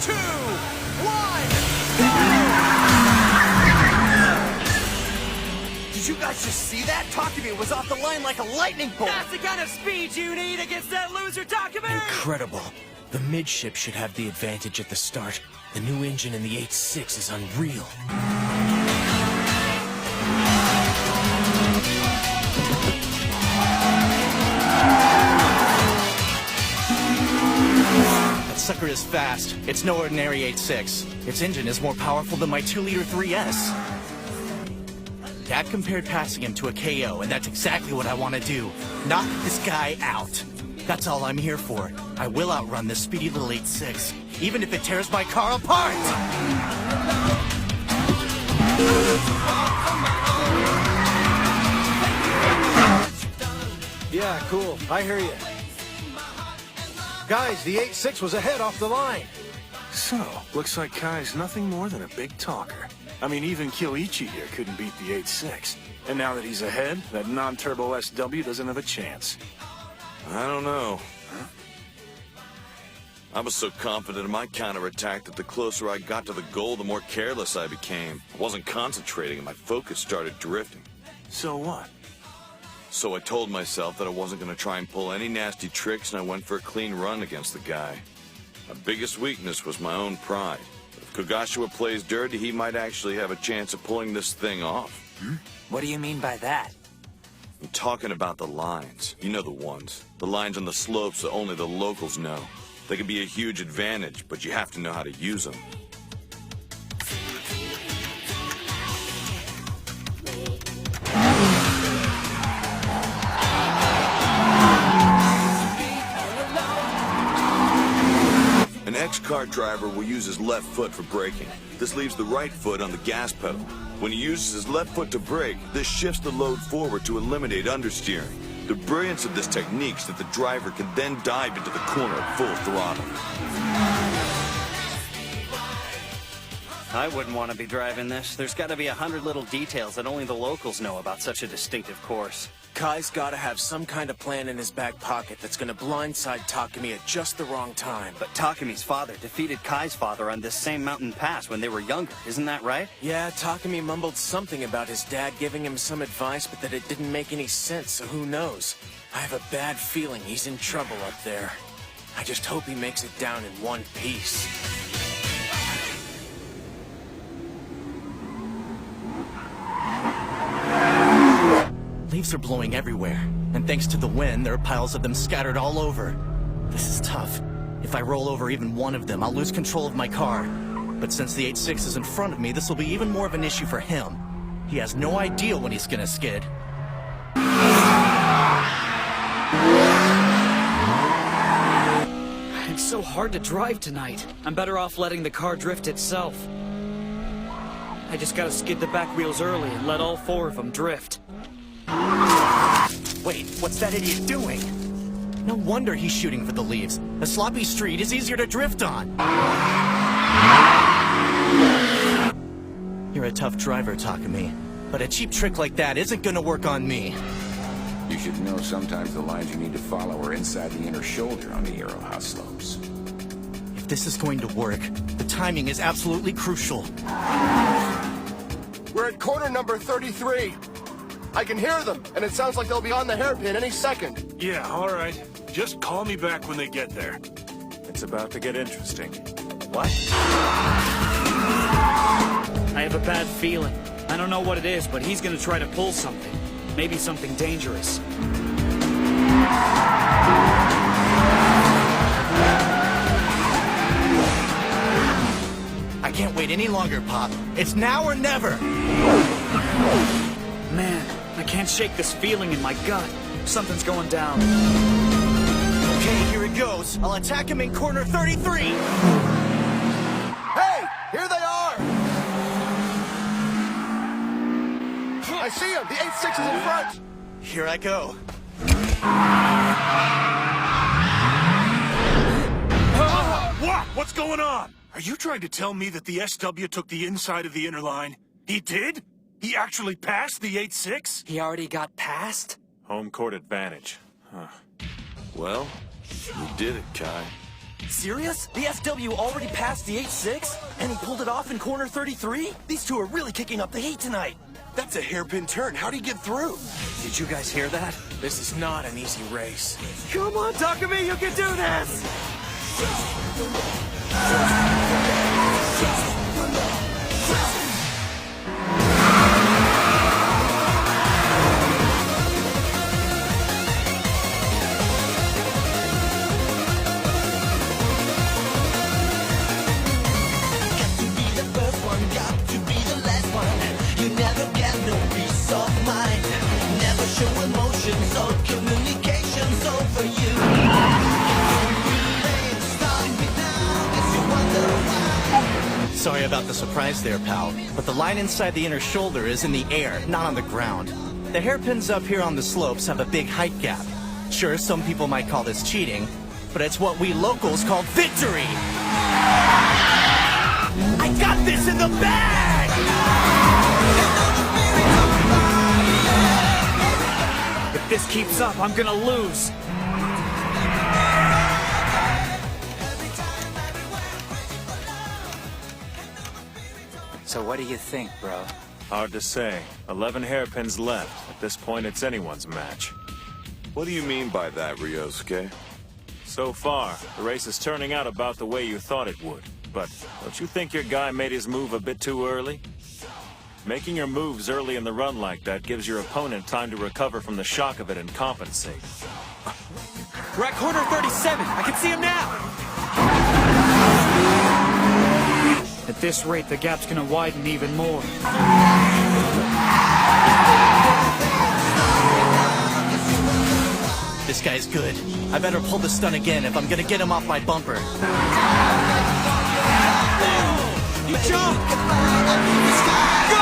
2, 1, go! Did you guys just see that? Takumi was off the line like a lightning bolt. That's the kind of speed you need against that loser, Takumi! Incredible. The midship should have the advantage at the start. The new engine in the 8.6 is unreal. That sucker is fast. It's no ordinary 8.6. Its engine is more powerful than my 2-liter 3S. Dad compared passing him to a KO, and that's exactly what I want to do. Knock this guy out. That's all I'm here for. I will outrun this speedy little 8.6, even if it tears my car apart! Yeah, cool. I hear you. Guys, the 8.6 was ahead off the line. So, looks like Kai's nothing more than a big talker. I mean, even Kyoichi here couldn't beat the 8.6. And now that he's ahead, that non-turbo SW doesn't have a chance. I don't know. I was so confident in my counterattack that the closer I got to the goal, the more careless I became. I wasn't concentrating and my focus started drifting. So what? So I told myself that I wasn't going to try and pull any nasty tricks, and I went for a clean run against the guy. My biggest weakness was my own pride. If Kagashima plays dirty, he might actually have a chance of pulling this thing off. What do you mean by that? I'm talking about the lines. You know the ones. The lines on the slopes that only the locals know. They can be a huge advantage, but you have to know how to use them. An ex-kart driver will use his left foot for braking. This leaves the right foot on the gas pedal. When he uses his left foot to brake, this shifts the load forward to eliminate understeering. The brilliance of this technique is that the driver can then dive into the corner at full throttle. I wouldn't want to be driving this. There's got to be 100 little details that only the locals know about such a distinctive course. Kai's gotta have some kind of plan in his back pocket that's gonna blindside Takumi at just the wrong time. But Takumi's father defeated Kai's father on this same mountain pass when they were younger, isn't that right? Yeah, Takumi mumbled something about his dad giving him some advice, but that it didn't make any sense, so who knows? I have a bad feeling he's in trouble up there. I just hope he makes it down in one piece. Leaves are blowing everywhere, and thanks to the wind, there are piles of them scattered all over. This is tough. If I roll over even one of them, I'll lose control of my car. But since the 8.6 is in front of me, this will be even more of an issue for him. He has no idea when he's gonna skid. It's so hard to drive tonight. I'm better off letting the car drift itself. I just gotta skid the back wheels early and let all four of them drift. Wait, what's that idiot doing? No wonder he's shooting for the leaves. A sloppy street is easier to drift on. You're a tough driver, Takumi. But a cheap trick like that isn't gonna work on me. You should know sometimes the lines you need to follow are inside the inner shoulder on the Iroha slopes. If this is going to work, the timing is absolutely crucial. We're at corner number 33. I can hear them, and it sounds like they'll be on the hairpin any second. Yeah, all right. Just call me back when they get there. It's about to get interesting. What? I have a bad feeling. I don't know what it is, but he's gonna try to pull something. Maybe something dangerous. I can't wait any longer, Pop. It's now or never. Man, I can't shake this feeling in my gut. Something's going down. Okay, here it goes. I'll attack him in corner 33. Hey, here they are. I see him. The 8.6 is in front. Here I go. What? What's going on? Are you trying to tell me that the SW took the inside of the inner line? He did? He actually passed the 8.6? He already got past? Home court advantage. Huh. Well, you did it, Kai. Serious? The SW already passed the 8.6? And he pulled it off in corner 33? These two are really kicking up the heat tonight. That's a hairpin turn. How'd he get through? Did you guys hear that? This is not an easy race. Come on, Takumi, you can do this! Sorry about the surprise there, pal. But the line inside the inner shoulder is in the air, not on the ground. The hairpins up here on the slopes have a big height gap. Sure, some people might call this cheating, but it's what we locals call victory! I got this in the bag! If this keeps up, I'm gonna lose. So what do you think, bro? Hard to say. 11 hairpins left. At this point, it's anyone's match. What do you mean by that, Ryosuke? So far, the race is turning out about the way you thought it would. But don't you think your guy made his move a bit too early? Making your moves early in the run like that gives your opponent time to recover from the shock of it and compensate. We're at corner 37. I can see him now. At this rate, the gap's gonna widen even more. This guy's good. I better pull the stunt again if I'm gonna get him off my bumper. You jump! Go!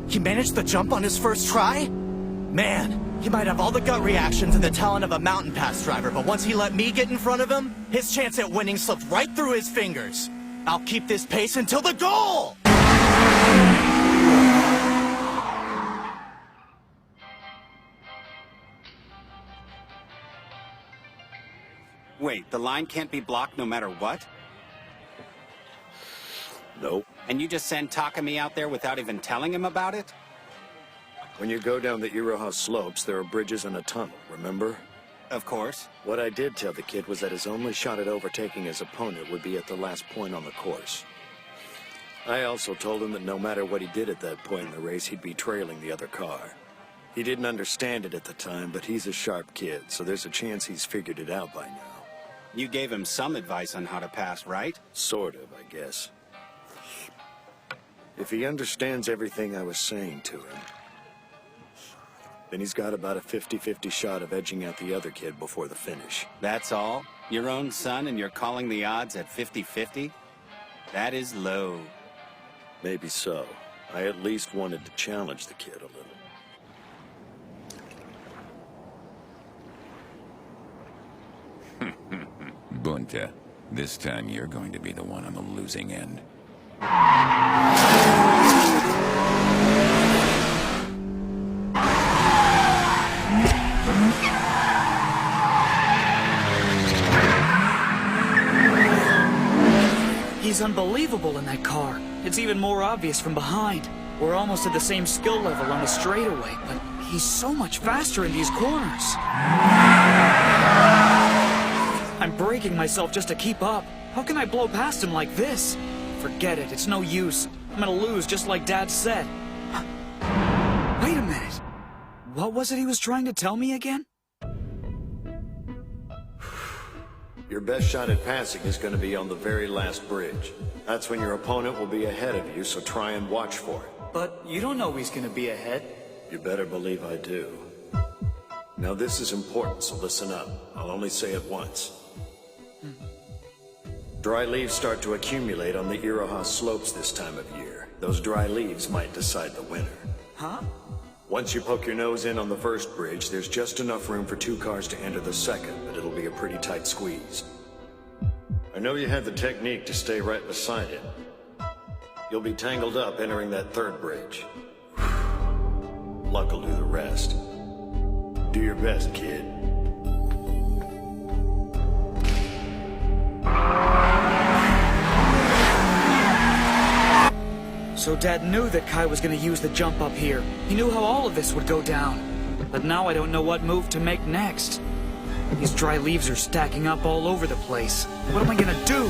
He managed the jump on his first try? Man, he might have all the gut reactions and the talent of a mountain pass driver, but once he let me get in front of him, his chance at winning slipped right through his fingers. I'll keep this pace until the goal! Wait, the line can't be blocked no matter what? Nope. And you just send Takumi out there without even telling him about it? When you go down the Iroha slopes, there are bridges and a tunnel, remember? Of course. What I did tell the kid was that his only shot at overtaking his opponent would be at the last point on the course. I also told him that no matter what he did at that point in the race, he'd be trailing the other car. He didn't understand it at the time, but he's a sharp kid, so there's a chance he's figured it out by now. You gave him some advice on how to pass, right? Sort of, I guess. If he understands everything I was saying to him, then he's got about a 50-50 shot of edging out the other kid before the finish. That's all? Your own son and you're calling the odds at 50-50? That is low. Maybe so. I at least wanted to challenge the kid a little. Bunta, this time you're going to be the one on the losing end. He's unbelievable in that car. It's even more obvious from behind. We're almost at the same skill level on the straightaway, but he's so much faster in these corners. I'm breaking myself just to keep up. How can I blow past him like this? Forget it, it's no use. I'm gonna lose just like Dad said. Wait a minute. What was it he was trying to tell me again? Your best shot at passing is going to be on the very last bridge. That's when your opponent will be ahead of you, so try and watch for it. But you don't know he's gonna be ahead. You better believe I do. Now this is important, so listen up. I'll only say it once. Dry leaves start to accumulate on the Iroha slopes this time of year. Those dry leaves might decide the winner. Huh? Once you poke your nose in on the first bridge, there's just enough room for 2 cars to enter the second, but it'll be a pretty tight squeeze. I know you had the technique to stay right beside it. You'll be tangled up entering that third bridge. Luck will do the rest. Do your best, kid. So Dad knew that Kai was gonna use the jump up here. He knew how all of this would go down. But now I don't know what move to make next. These dry leaves are stacking up all over the place. What am I gonna do?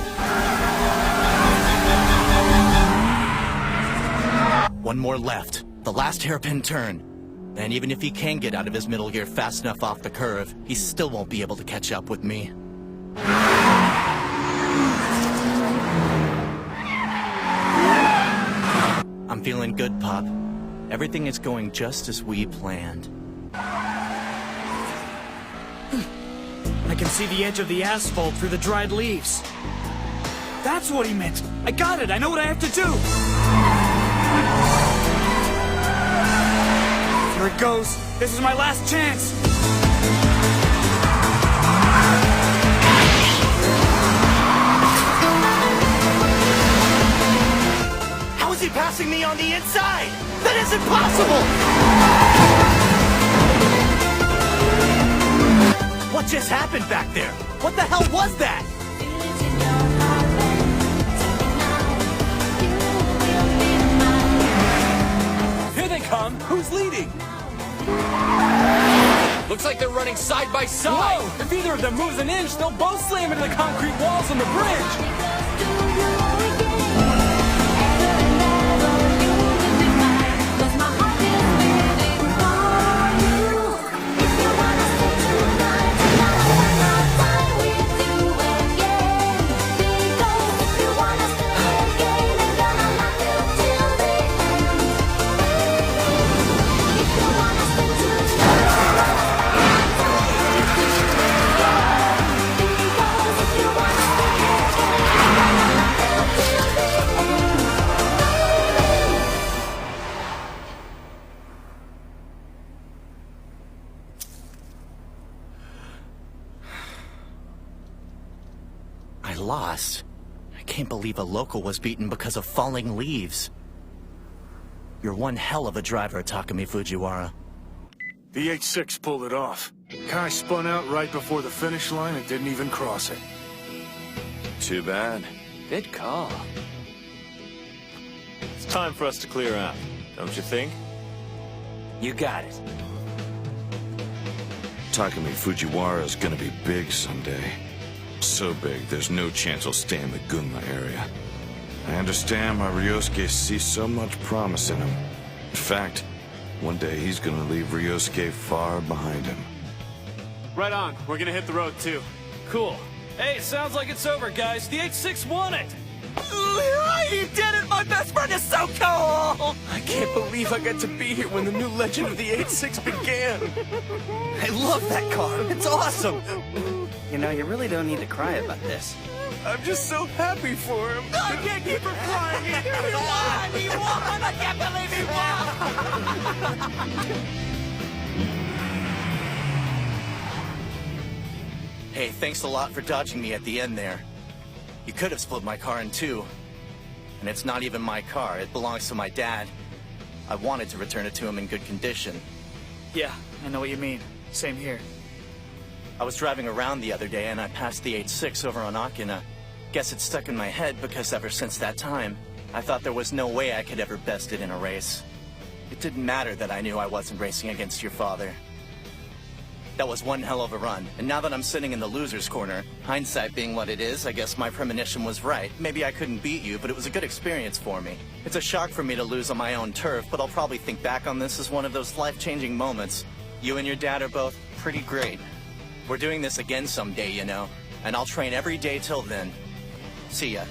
One more left. The last hairpin turn. And even if he can get out of his middle gear fast enough off the curve, he still won't be able to catch up with me. I'm feeling good, Pop. Everything is going just as we planned. I can see the edge of the asphalt through the dried leaves. That's what he meant. I got it. I know what I have to do. Here it goes. This is my last chance. he passing me on the inside? That isn't possible! What just happened back there? What the hell was that? Here they come. Who's leading? Looks like they're running side by side. Whoa! If either of them moves an inch, they'll both slam into the concrete walls on the bridge. I lost. I can't believe a local was beaten because of falling leaves. You're one hell of a driver, Takumi Fujiwara. The 8-6 pulled it off. Kai spun out right before the finish line and didn't even cross it. Too bad. Good call. It's time for us to clear out, don't you think? You got it. Takumi Fujiwara is gonna be big someday. So big, there's no chance he'll stay in the Gunma area. I understand why Ryosuke sees so much promise in him. In fact, one day he's gonna leave Ryosuke far behind him. Right on. We're gonna hit the road too. Cool. Hey, it sounds like it's over, guys. The 8-6 won it. You did it! My best friend is so cool! I can't believe I got to be here when the new legend of the 8-6 began. I love that car. It's awesome. You know, you really don't need to cry about this. I'm just so happy for him. I can't keep from crying. He won! He won! I can't believe he won! Hey, thanks a lot for dodging me at the end there. You could have split my car in two. And it's not even my car. It belongs to my dad. I wanted to return it to him in good condition. Yeah, I know what you mean. Same here. I was driving around the other day and I passed the 8-6 over on Akina. Guess it's stuck in my head because ever since that time, I thought there was no way I could ever best it in a race. It didn't matter that I knew I wasn't racing against your father. That was one hell of a run, and now that I'm sitting in the loser's corner, hindsight being what it is, I guess my premonition was right. Maybe I couldn't beat you, but it was a good experience for me. It's a shock for me to lose on my own turf, but I'll probably think back on this as one of those life-changing moments. You and your dad are both pretty great. We're doing this again someday, you know, and I'll train every day till then. See ya.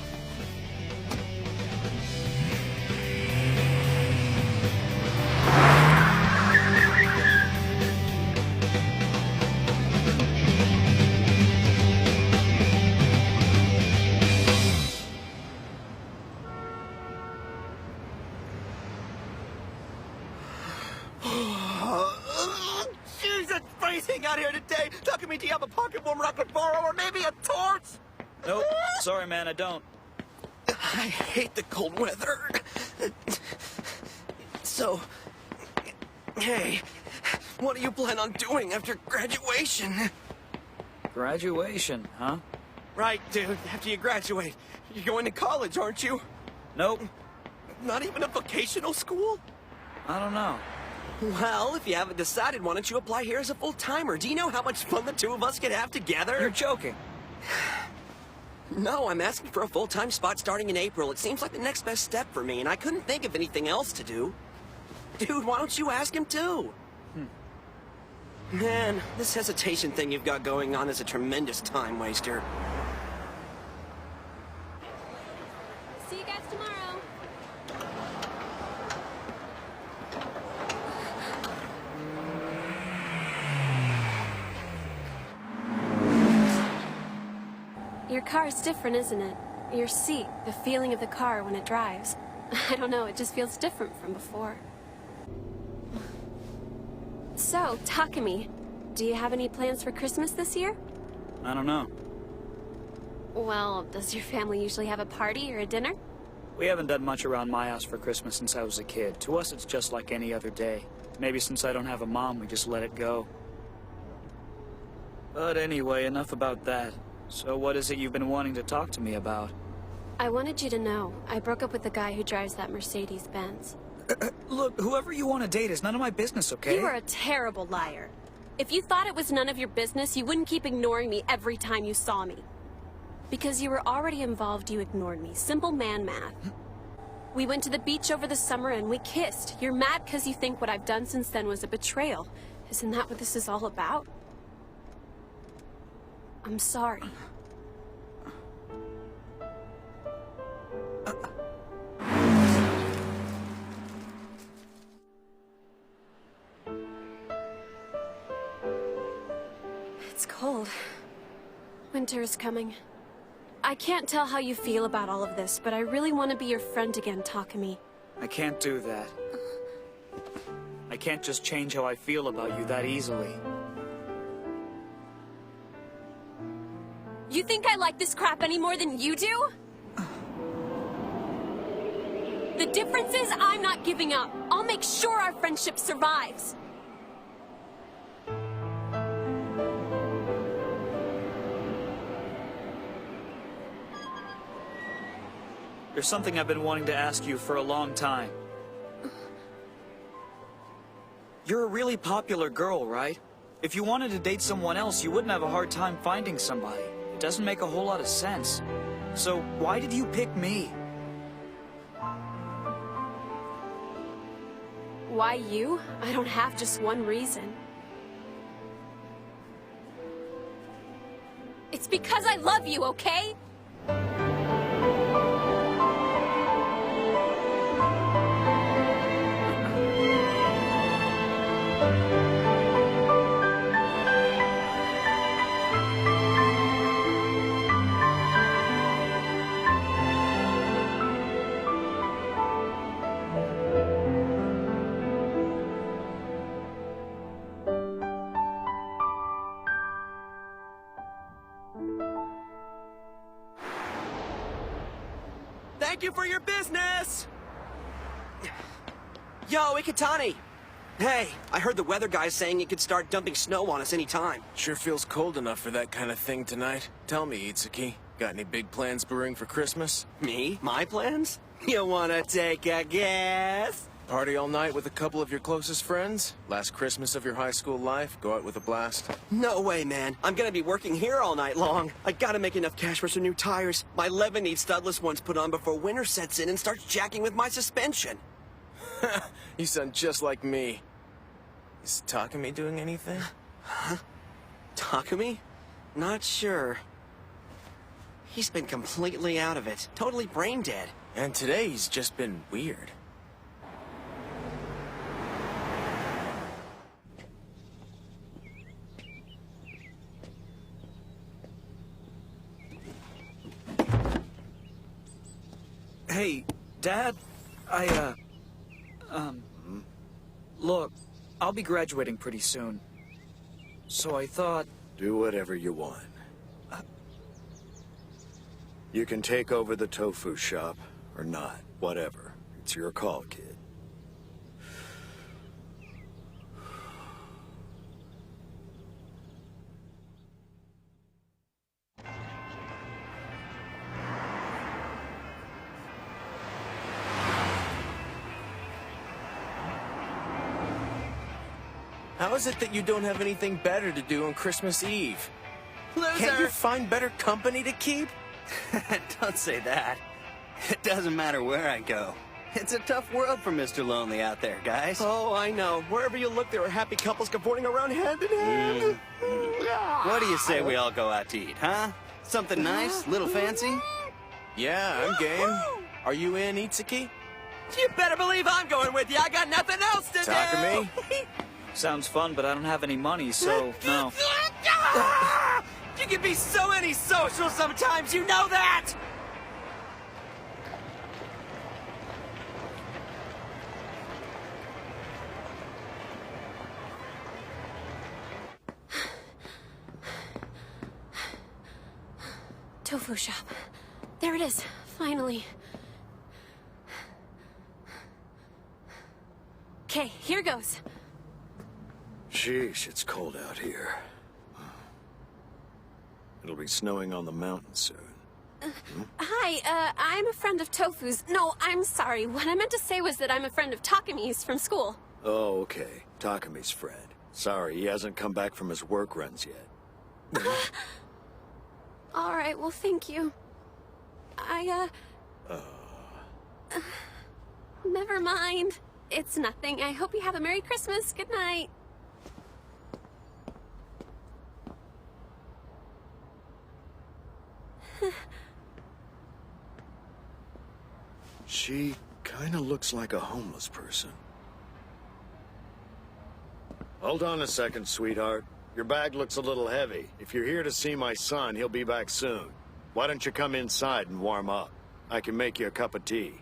Out here today. Takumi, do you have a pocket warmer I could borrow, or maybe a torch? Nope. Sorry, man, I don't. I hate the cold weather. So, hey, what do you plan on doing after graduation? Graduation, huh? Right, dude. After you graduate, you're going to college, aren't you? Nope. Not even a vocational school? I don't know. Well, if you haven't decided, why don't you apply here as a full-timer? Do you know how much fun the two of us could have together? You're joking. No, I'm asking for a full-time spot starting in April. It seems like the next best step for me, and I couldn't think of anything else to do. Dude, why don't you ask him too? Man, this hesitation thing you've got going on is a tremendous time waster. See you guys tomorrow. Your car is different, isn't it? Your seat, the feeling of the car when it drives. I don't know, it just feels different from before. So, Takumi, do you have any plans for Christmas this year? I don't know. Well, does your family usually have a party or a dinner? We haven't done much around my house for Christmas since I was a kid. To us, it's just like any other day. Maybe since I don't have a mom, we just let it go. But anyway, enough about that. So what is it you've been wanting to talk to me about? I wanted you to know, I broke up with the guy who drives that Mercedes-Benz. Look, whoever you want to date is none of my business, okay? You are a terrible liar. If you thought it was none of your business, you wouldn't keep ignoring me every time you saw me. Because you were already involved, you ignored me. Simple man math. We went to the beach over the summer and we kissed. You're mad because you think what I've done since then was a betrayal. Isn't that what this is all about? I'm sorry. It's cold. Winter is coming. I can't tell how you feel about all of this, but I really want to be your friend again, Takumi. I can't do that. I can't just change how I feel about you that easily. You think I like this crap any more than you do? The difference is I'm not giving up. I'll make sure our friendship survives. There's something I've been wanting to ask you for a long time. You're a really popular girl, right? If you wanted to date someone else, you wouldn't have a hard time finding somebody. It doesn't make a whole lot of sense. So why did you pick me? Why you? I don't have just one reason. It's because I love you, okay? Thank you for your business! Yo, Ikitani! Hey, I heard the weather guy saying it could start dumping snow on us anytime. Sure feels cold enough for that kind of thing tonight. Tell me, Itsuki, got any big plans brewing for Christmas? Me? My plans? You wanna take a guess? Party all night with a couple of your closest friends? Last Christmas of your high school life? Go out with a blast? No way, man. I'm gonna be working here all night long. I gotta make enough cash for some new tires. My Levin needs studless ones put on before winter sets in and starts jacking with my suspension. You sound just like me. Is Takumi doing anything? Huh? Takumi? Not sure. He's been completely out of it. Totally brain dead. And today he's just been weird. Hey, Dad, look, I'll be graduating pretty soon. So I thought... Do whatever you want. You can take over the tofu shop, or not, whatever. It's your call, kid. How is it that you don't have anything better to do on Christmas Eve? Loser! Can't you find better company to keep? Don't say that. It doesn't matter where I go. It's a tough world for Mr. Lonely out there, guys. Oh, I know. Wherever you look, there are happy couples cavorting around hand in hand. What do you say we all go out to eat, huh? Something nice? Little fancy? Yeah, I'm game. Are you in, Itsuki? You better believe I'm going with you. I got nothing else to Takumi? Sounds fun, but I don't have any money, so no. You can be so antisocial sometimes, you know that! Tofu shop. There it is, finally. Okay, here goes. Sheesh, it's cold out here. It'll be snowing on the mountain soon. Hi, I'm a friend of Tofu's. No, I'm sorry. What I meant to say was that I'm a friend of Takami's from school. Oh, okay. Takami's friend. Sorry, he hasn't come back from his work runs yet. All right, well, thank you. Never mind. It's nothing. I hope you have a Merry Christmas. Good night. She kinda looks like a homeless person. Hold on a second, sweetheart. Your bag looks a little heavy. If you're here to see my son, he'll be back soon. Why don't you come inside and warm up? I can make you a cup of tea.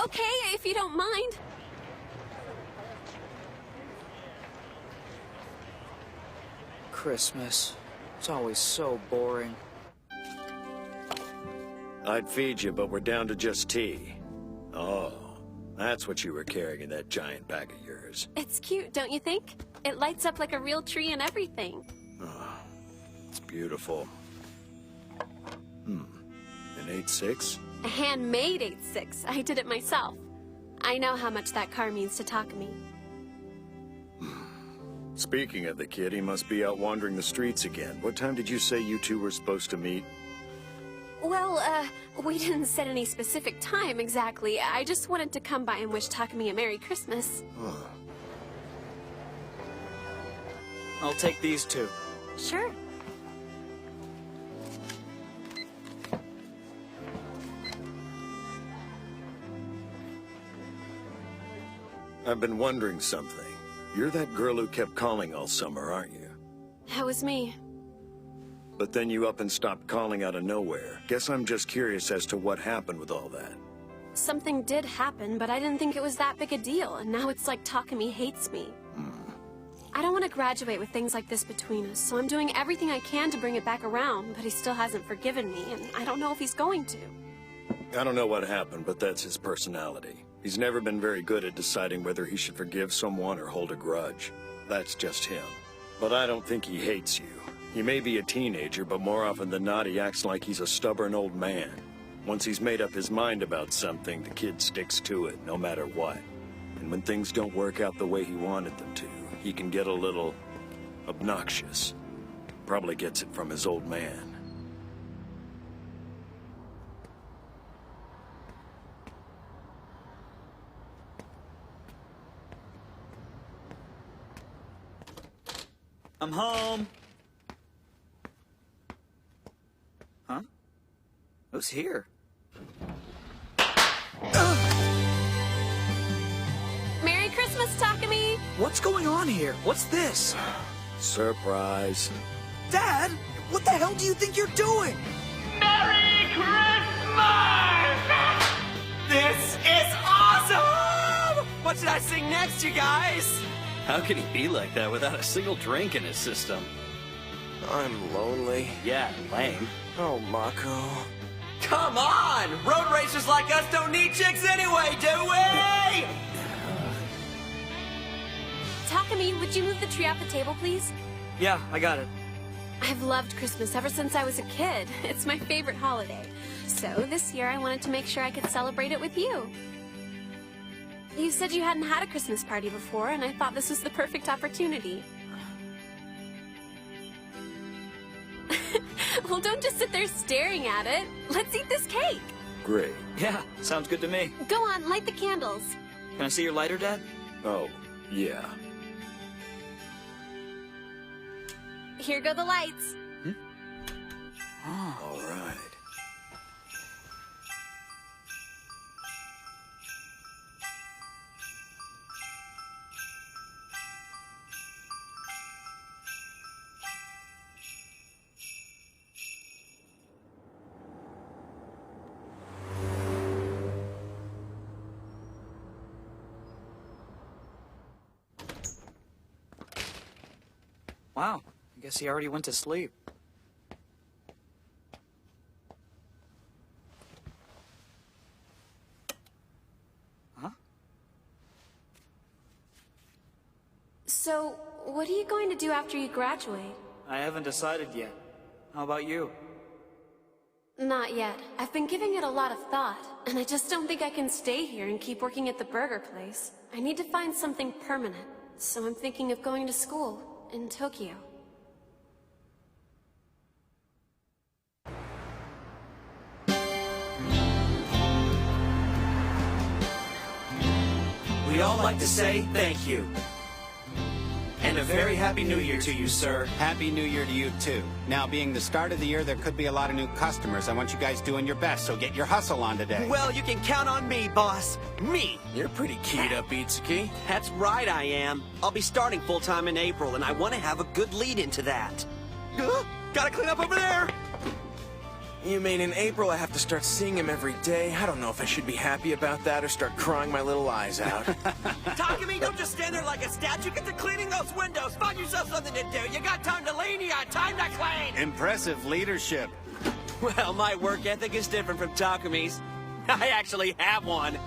Okay, if you don't mind. Christmas. It's always so boring. I'd feed you, but we're down to just tea. Oh, that's what you were carrying in that giant bag of yours. It's cute, don't you think? It lights up like a real tree and everything. Oh, it's beautiful. An 8.6? A handmade 8.6. I did it myself. I know how much that car means to Takami. Speaking of the kid, he must be out wandering the streets again. What time did you say you two were supposed to meet? Well, we didn't set any specific time exactly. I just wanted to come by and wish Takami a Merry Christmas. I'll take these two. Sure. I've been wondering something. You're that girl who kept calling all summer, aren't you? That was me. But then you up and stopped calling out of nowhere. Guess I'm just curious as to what happened with all that. Something did happen, but I didn't think it was that big a deal, and now it's like Takami hates me. I don't want to graduate with things like this between us, so I'm doing everything I can to bring it back around, but he still hasn't forgiven me, and I don't know if he's going to. I don't know what happened, but that's his personality. He's never been very good at deciding whether he should forgive someone or hold a grudge. That's just him. But I don't think he hates you. He may be a teenager, but more often than not, he acts like he's a stubborn old man. Once he's made up his mind about something, the kid sticks to it, no matter what. And when things don't work out the way he wanted them to, he can get a little obnoxious. Probably gets it from his old man. I'm home. Huh? Who's here? Merry Christmas, Takami! What's going on here? What's this? Surprise. Dad, what the hell do you think you're doing? Merry Christmas! This is awesome! What should I sing next, you guys? How can he be like that without a single drink in his system? I'm lonely. Yeah, lame. Oh, Mako. Come on! Road racers like us don't need chicks anyway, do we? Takami, would you move the tree off the table, please? Yeah, I got it. I've loved Christmas ever since I was a kid. It's my favorite holiday. So this year I wanted to make sure I could celebrate it with you. You said you hadn't had a Christmas party before, and I thought this was the perfect opportunity. Well, don't just sit there staring at it. Let's eat this cake. Great. Yeah, sounds good to me. Go on, light the candles. Can I see your lighter, Dad? Oh, yeah. Here go the lights. All right. Wow, I guess he already went to sleep. Huh? you going to do after you graduate? I haven't decided yet. How about you? Not yet. I've been giving it a lot of thought, and I just don't think I can stay here and keep working at the burger place. I need to find something permanent, so I'm thinking of going to school in Tokyo. We all like to say thank you. And a very happy new year to you, sir. Happy New Year to you, too. Now, being the start of the year, there could be a lot of new customers. I want you guys doing your best, so get your hustle on today. Well, you can count on me, boss. Me. You're pretty keyed up, Itsuki. That's right, I am. I'll be starting full-time in April, and I want to have a good lead into that. Gotta clean up over there! You mean in April I have to start seeing him every day? I don't know if I should be happy about that or start crying my little eyes out. Takumi, don't just stand there like a statue. Get to cleaning those windows. Find yourself something to do. You got time to lean, you got time to clean. Impressive leadership. Well, my work ethic is different from Takumi's. I actually have one.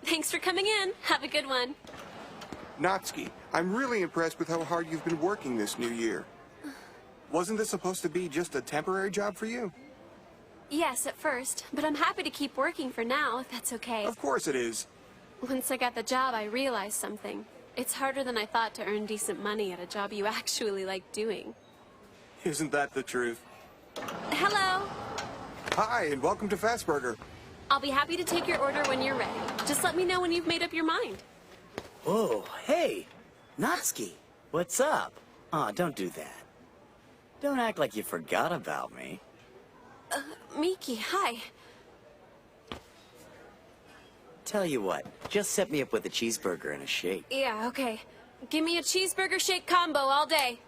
Thanks for coming in. Have a good one. Natsuki, I'm really impressed with how hard you've been working this new year. Wasn't this supposed to be just a temporary job for you? Yes, at first, but I'm happy to keep working for now, if that's okay. Of course it is. Once I got the job, I realized something. It's harder than I thought to earn decent money at a job you actually like doing. Isn't that the truth? Hello. Hi, and welcome to Fastburger. I'll be happy to take your order when you're ready. Just let me know when you've made up your mind. Whoa, hey, Natsuki, what's up? Aw, don't do that. Don't act like you forgot about me. Miki, hi. Tell you what, just set me up with a cheeseburger and a shake. Yeah, okay. Give me a cheeseburger shake combo all day.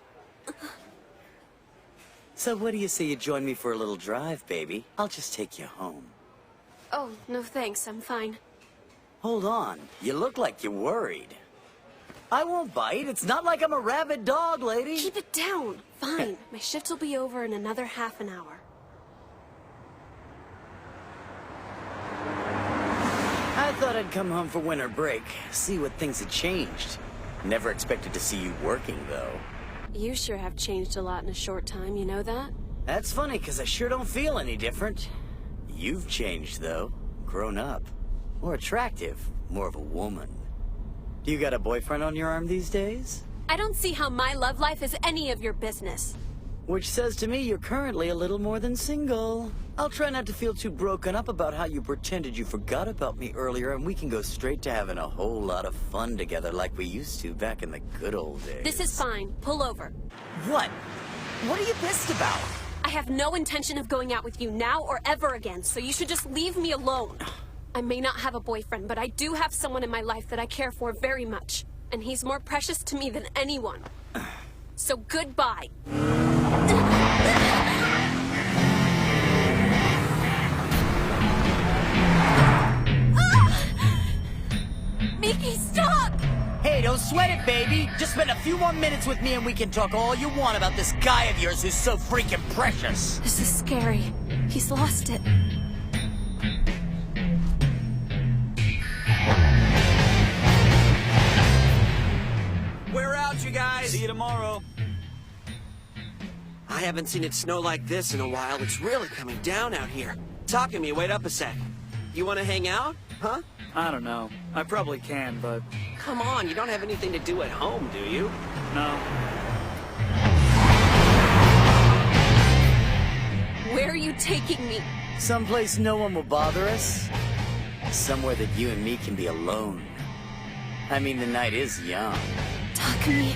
So what do you say you join me for a little drive, baby? I'll just take you home. Oh, no thanks, I'm fine. Hold on, you look like you're worried. I won't bite, it's not like I'm a rabid dog, lady. Keep it down. Fine, my shift will be over in another half an hour. I thought I'd come home for winter break, see what things had changed. Never expected to see you working, though. You sure have changed a lot in a short time, you know that? That's funny, because I sure don't feel any different. You've changed, though. Grown up. More attractive. More of a woman. Do you got a boyfriend on your arm these days? I don't see how my love life is any of your business. Which says to me you're currently a little more than single. I'll try not to feel too broken up about how you pretended you forgot about me earlier, and we can go straight to having a whole lot of fun together like we used to back in the good old days. This is fine. Pull over. What? What are you pissed about? I have no intention of going out with you now or ever again, so you should just leave me alone. I may not have a boyfriend, but I do have someone in my life that I care for very much. And he's more precious to me than anyone. So goodbye. Miki, stop! Hey, don't sweat it, baby. Just spend a few more minutes with me and we can talk all you want about this guy of yours who's so freaking precious. This is scary. He's lost it. We're out, you guys. See you tomorrow. I haven't seen it snow like this in a while. It's really coming down out here. Takumi, wait up a sec. You want to hang out? Huh? I don't know. I probably can, but... Come on, you don't have anything to do at home, do you? No. Where are you taking me? Someplace no one will bother us. Somewhere that you and me can be alone. I mean, the night is young. Takumi.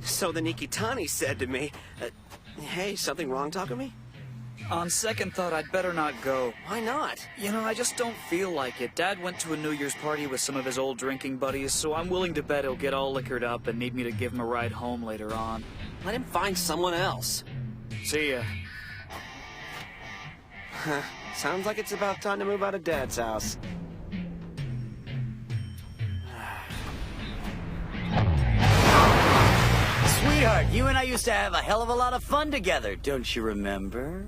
So the Nikitani said to me, hey, something wrong, Takumi? On second thought, I'd better not go. Why not? You know, I just don't feel like it. Dad went to a New Year's party with some of his old drinking buddies, so I'm willing to bet he'll get all liquored up and need me to give him a ride home later on. Let him find someone else. See ya. Sounds like it's about time to move out of Dad's house. Sweet Sweetheart, you and I used to have a hell of a lot of fun together, don't you remember?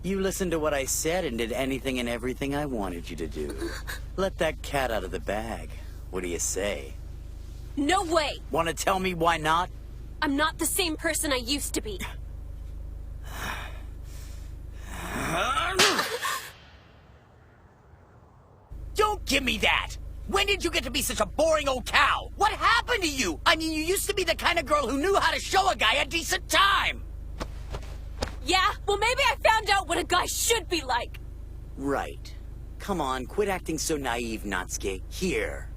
You listened to what I said and did anything and everything I wanted you to do. Let that cat out of the bag. What do you say? No way! Want to tell me why not? I'm not the same person I used to be. Don't give me that! When did you get to be such a boring old cow? What happened to you? I mean, you used to be the kind of girl who knew how to show a guy a decent time! Yeah? Well, maybe I found out what a guy should be like. Right. Come on, quit acting so naive, Natsuki. Here.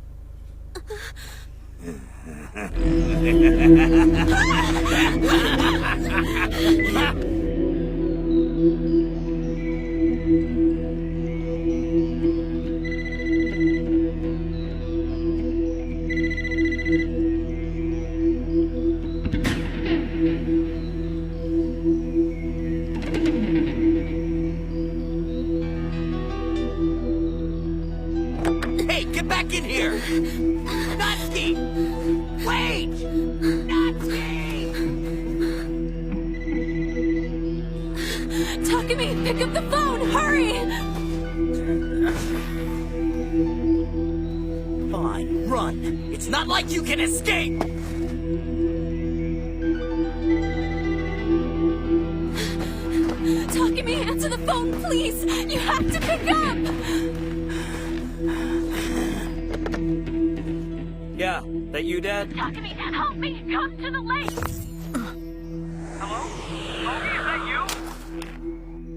Hey, get back in here! Natsuki! Wait! Natsuki! Takumi, pick up the phone! Hurry! Fine, run. It's not like you can escape! Takumi, answer the phone, please! You have to pick up! Yeah, that you, Dad? Takumi, help me! Come to the lake!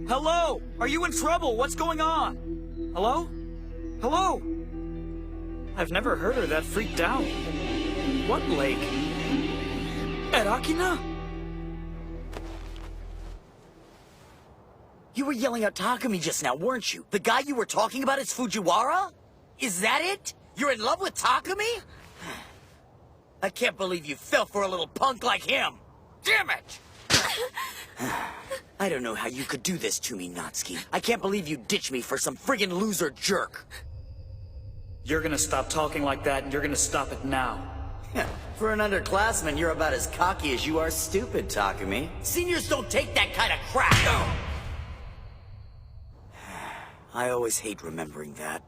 Hello? Are you in trouble? What's going on? Hello? Hello? I've never heard her that freaked out. What lake? At Akina? You were yelling at Takumi just now, weren't you? The guy you were talking about is Fujiwara? Is that it? You're in love with Takumi? I can't believe you fell for a little punk like him. Damn it! I don't know how you could do this to me, Natsuki. I can't believe you ditched me for some friggin' loser jerk. You're gonna stop talking like that, and you're gonna stop it now. For an underclassman, you're about as cocky as you are stupid, Takumi. Seniors don't take that kind of crap. I always hate remembering that.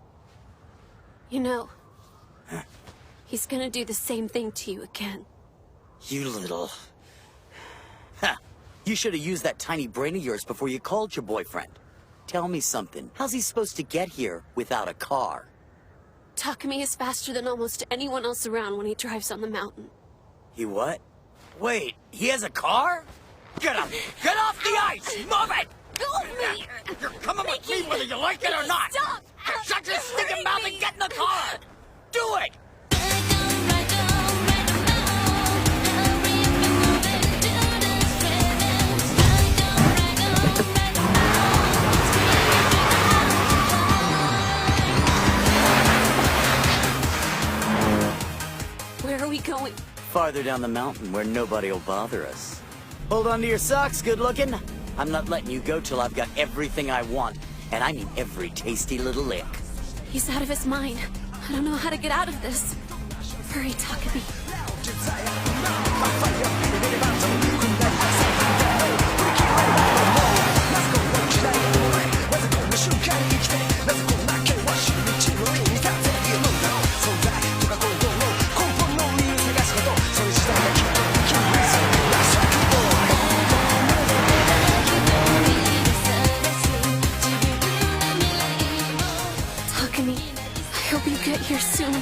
You know, he's gonna do the same thing to you again. You little... Ha! You should have used that tiny brain of yours before you called your boyfriend. Tell me something. How's he supposed to get here without a car? Takumi is faster than almost anyone else around when he drives on the mountain. He what? Wait, he has a car? Get up! Get off the ice! Move it! Go with me! You're coming with me whether you like it or not! Stop! Shut your stinking mouth and get in the car! Do it! Where are we going? Farther down the mountain where nobody will bother us. Hold on to your socks, good looking. I'm not letting you go till I've got everything I want. And I mean every tasty little lick. He's out of his mind. I don't know how to get out of this. Hurry, Takumi. Takumi, I hope you get here soon.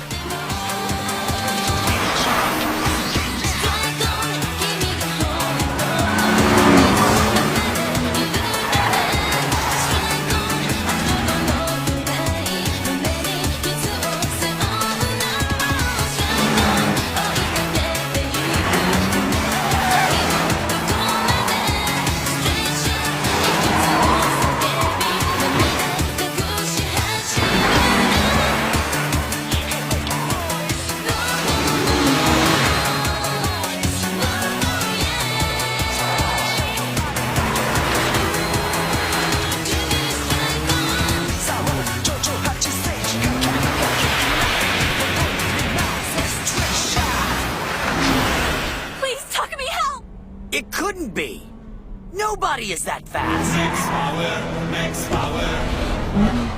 Nobody is that fast! Max power, max power,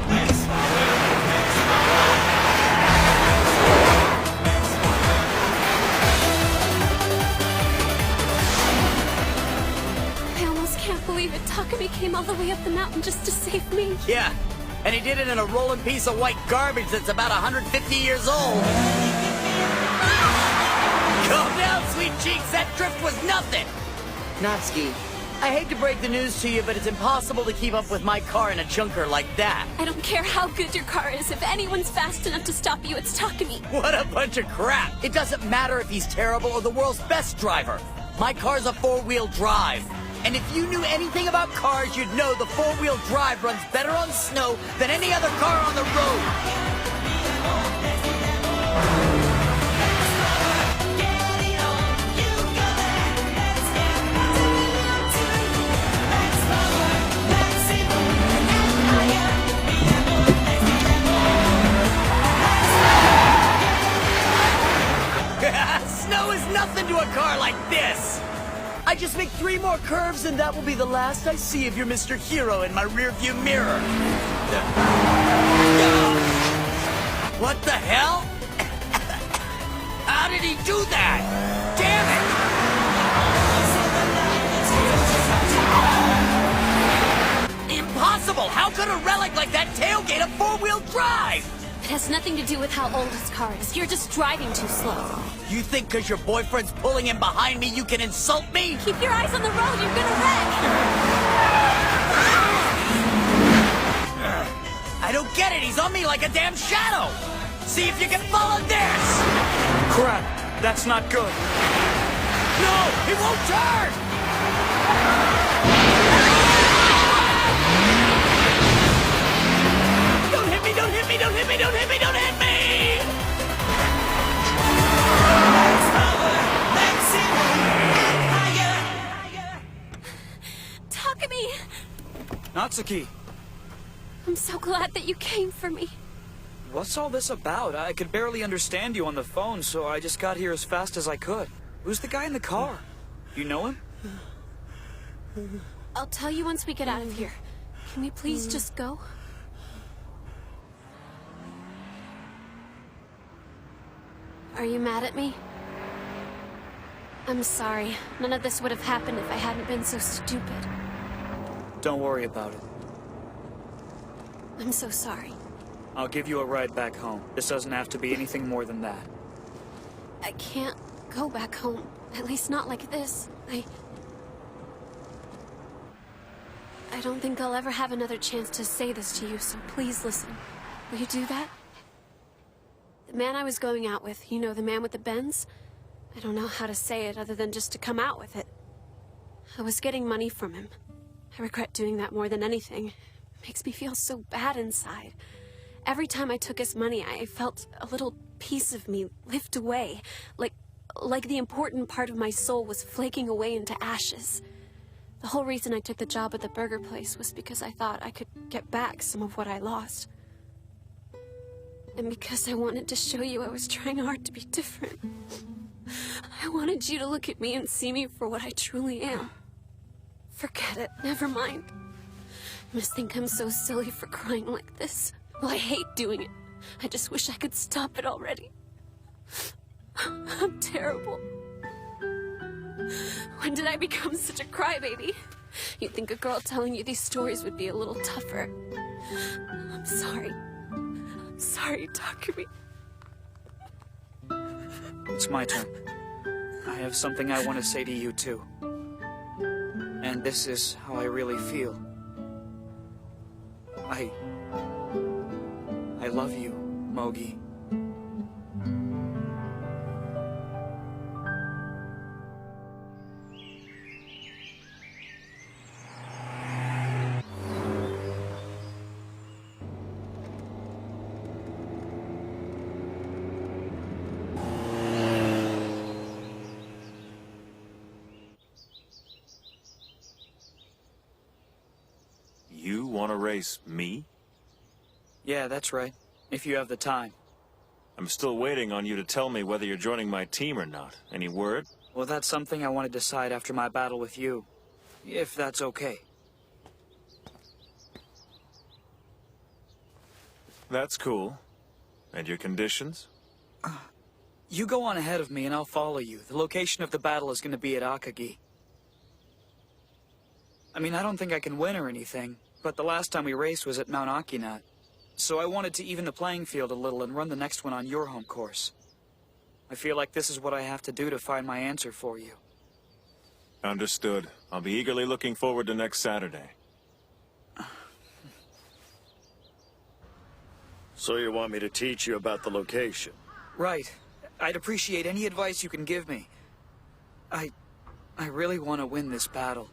max power, max I almost can't believe it. Takumi came all the way up the mountain just to save me. Yeah, and he did it in a rolling piece of white garbage that's about 150 years old. Calm down, sweet cheeks. That drift was nothing. Natsuki, I hate to break the news to you, but it's impossible to keep up with my car in a junker like that. I don't care how good your car is. If anyone's fast enough to stop you, it's Takumi. What a bunch of crap. It doesn't matter if he's terrible or the world's best driver. My car's a four-wheel drive. And if you knew anything about cars, you'd know the four-wheel drive runs better on snow than any other car on the road. Snow is nothing to a car like this! I just make 3 more curves and that will be the last I see of your Mr. Hero in my rearview mirror. What the hell? How did he do that? Damn it! Impossible! How could a relic like that tailgate a four-wheel drive? It has nothing to do with how old his car is. You're just driving too slow. You think because your boyfriend's pulling in behind me, you can insult me? Keep your eyes on the road. You're gonna wreck. I don't get it. He's on me like a damn shadow. See if you can follow this. Crap, that's not good. No, he won't turn. Don't hit me, don't hit me, don't hit me, don't hit me, don't hit me! Takumi! Natsuki, I'm so glad that you came for me. what's all this about? I could barely understand you on the phone, so I just got here as fast as I could. Who's the guy in the car? You know him? I'll tell you once we get out of here. Can we please just go? Are you mad at me? I'm sorry. None of this would have happened if I hadn't been so stupid. Don't worry about it. I'm so sorry. I'll give you a ride back home. This doesn't have to be anything more than that. I can't go back home. At least not like this. I don't think I'll ever have another chance to say this to you, so please listen. Will you do that? The man I was going out with, you know, the man with the Benz? I don't know how to say it other than just to come out with it. I was getting money from him. I regret doing that more than anything. It makes me feel so bad inside. Every time I took his money, I felt a little piece of me lift away, like the important part of my soul was flaking away into ashes. The whole reason I took the job at the burger place was because I thought I could get back some of what I lost. And because I wanted to show you I was trying hard to be different. I wanted you to look at me and see me for what I truly am. Forget it. Never mind. You must think I'm so silly for crying like this. Well, I hate doing it. I just wish I could stop it already. I'm terrible. When did I become such a crybaby? You'd think a girl telling you these stories would be a little tougher. I'm sorry. I'm sorry, Takumi. It's my turn. I have something I want to say to you, too. And this is how I really feel. I love you, Mogi. You want to race me? Yeah, that's right. If you have the time. I'm still waiting on you to tell me whether you're joining my team or not. Any word? Well, that's something I want to decide after my battle with you. if that's okay. That's cool. And your conditions? You go on ahead of me and I'll follow you. The location of the battle is going to be at Akagi. I mean, I don't think I can win or anything, but the last time we raced was at Mount Akinat. So I wanted to even the playing field a little and run the next one on your home course. I feel like this is what I have to do to find my answer for you. Understood. I'll be eagerly looking forward to next Saturday. So you want me to teach you about the location? Right. I'd appreciate any advice you can give me. I really want to win this battle.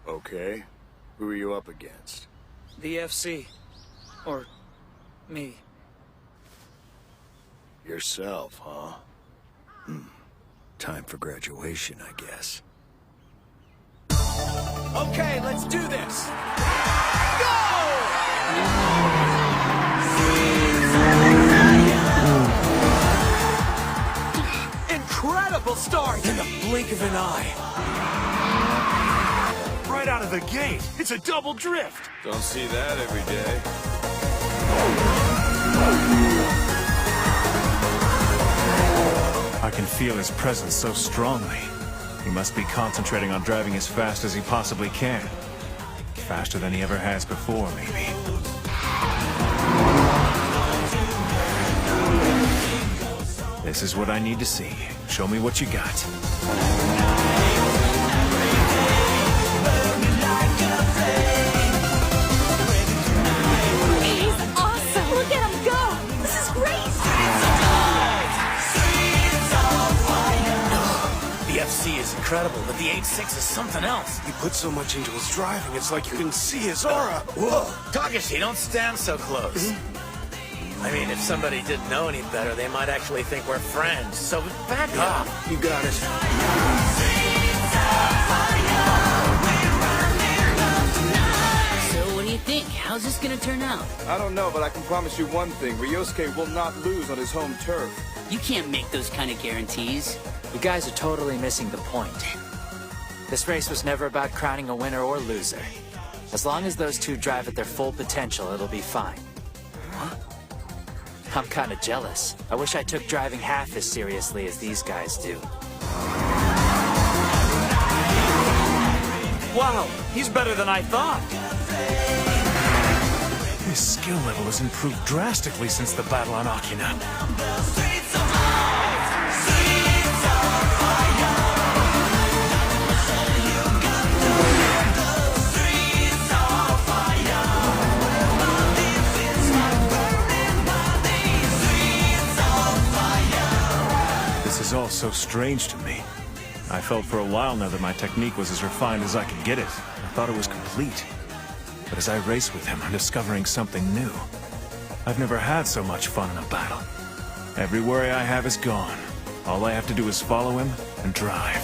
Okay. Who are you up against? The FC. Or me. Yourself, huh? Time for graduation, I guess. Okay, let's do this! Incredible start! In the blink of an eye. Right out of the gate. It's a double drift. Don't see that every day. I can feel his presence so strongly. He must be concentrating on driving as fast as he possibly can. Faster than he ever has before, maybe. This is what I need to see. Show me what you got. He's awesome! Look at him go! This is great! The FC is incredible, but the 8.6 is something else. He put so much into his driving, it's like you can see his aura. Whoa, Takashi, don't stand so close. I mean, if somebody didn't know any better, they might actually think we're friends. So back off. You got it. So what do you think? How's this gonna turn out? I don't know, but I can promise you one thing. Ryosuke will not lose on his home turf. You can't make those kind of guarantees. You guys are totally missing the point. This race was never about crowning a winner or loser. As long as those two drive at their full potential, it'll be fine. Huh? I'm kinda jealous. I wish I took driving half as seriously as these guys do. Wow, he's better than I thought. His skill level has improved drastically since the battle on Akina. This is all so strange to me. I felt for a while now that my technique was as refined as I could get it. I thought it was complete. But as I race with him, I'm discovering something new. I've never had so much fun in a battle. Every worry I have is gone. All I have to do is follow him and drive.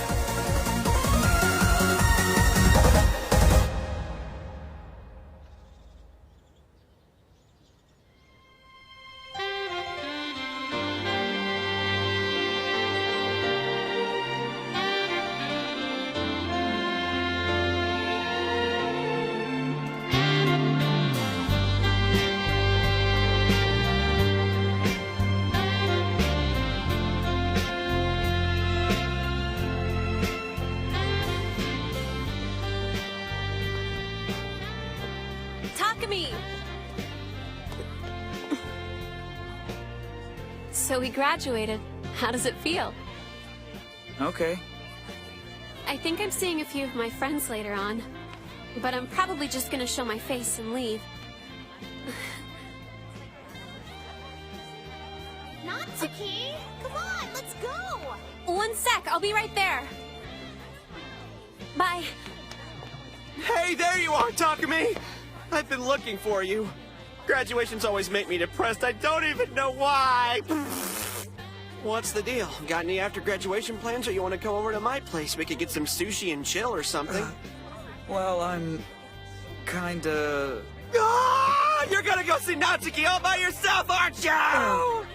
So we graduated. How does it feel? Okay. I think I'm seeing a few of my friends later on. But I'm probably just gonna show my face and leave. Natsuki! Come on, let's go! One sec, I'll be right there. Bye. Hey, there you are, Takumi! I've been looking for you. Graduations always make me depressed. I don't even know why. What's the deal? Got any after-graduation plans, or you want to come over to my place? We could get some sushi and chill or something. Well, I'm kinda... Ah! You're gonna go see Natsuki all by yourself, aren't you?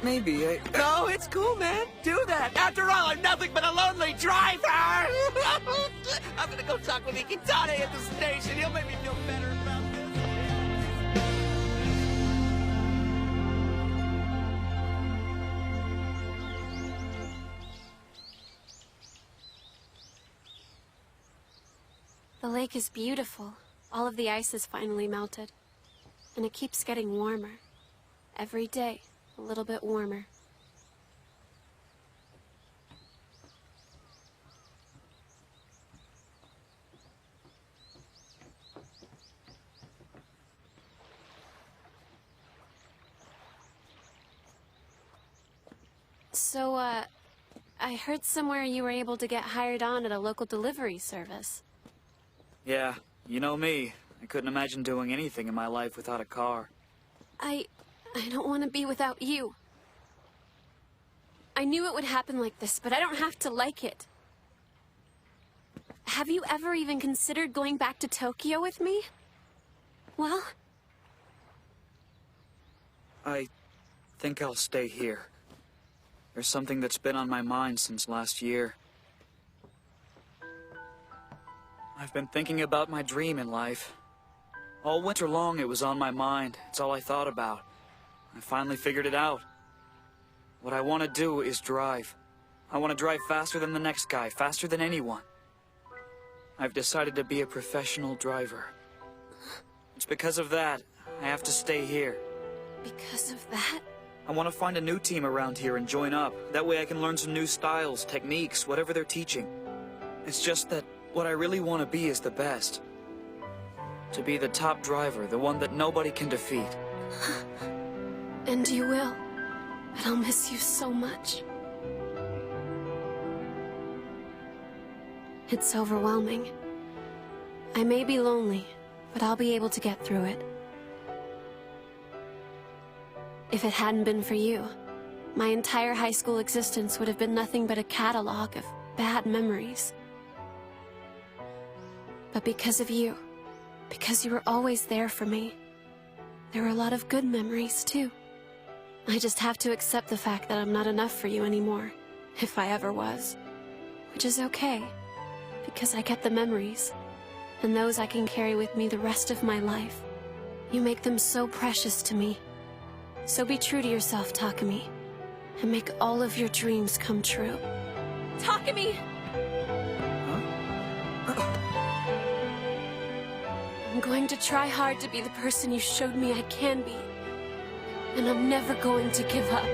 maybe. No, it's cool, man. Do that. After all, I'm nothing but a lonely driver. I'm gonna go talk with Ikitane at the station. He'll make me feel better about this. The lake is beautiful. All of the ice is finally melted. And it keeps getting warmer. Every day, a little bit warmer. So, I heard somewhere you were able to get hired on at a local delivery service. Yeah, you know me. I couldn't imagine doing anything in my life without a car. I don't want to be without you. I knew it would happen like this, but I don't have to like it. Have you ever even considered going back to Tokyo with me? Well? I think I'll stay here. There's something that's been on my mind since last year. I've been thinking about my dream in life. All winter long it was on my mind. It's all I thought about. I finally figured it out. What I want to do is drive. I want to drive faster than the next guy, faster than anyone. I've decided to be a professional driver. It's because of that I have to stay here. Because of that? I want to find a new team around here and join up. That way I can learn some new styles, techniques, whatever they're teaching. It's just that what I really want to be is the best. To be the top driver, the one that nobody can defeat. And you will. But I'll miss you so much. It's overwhelming. I may be lonely, but I'll be able to get through it. If it hadn't been for you, my entire high school existence would have been nothing but a catalog of bad memories. But because of you, because you were always there for me, there were a lot of good memories, too. I just have to accept the fact that I'm not enough for you anymore, if I ever was. Which is okay, because I get the memories, and those I can carry with me the rest of my life. You make them so precious to me. So be true to yourself, Takumi, and make all of your dreams come true. Takumi! I'm going to try hard to be the person you showed me I can be. And I'm never going to give up.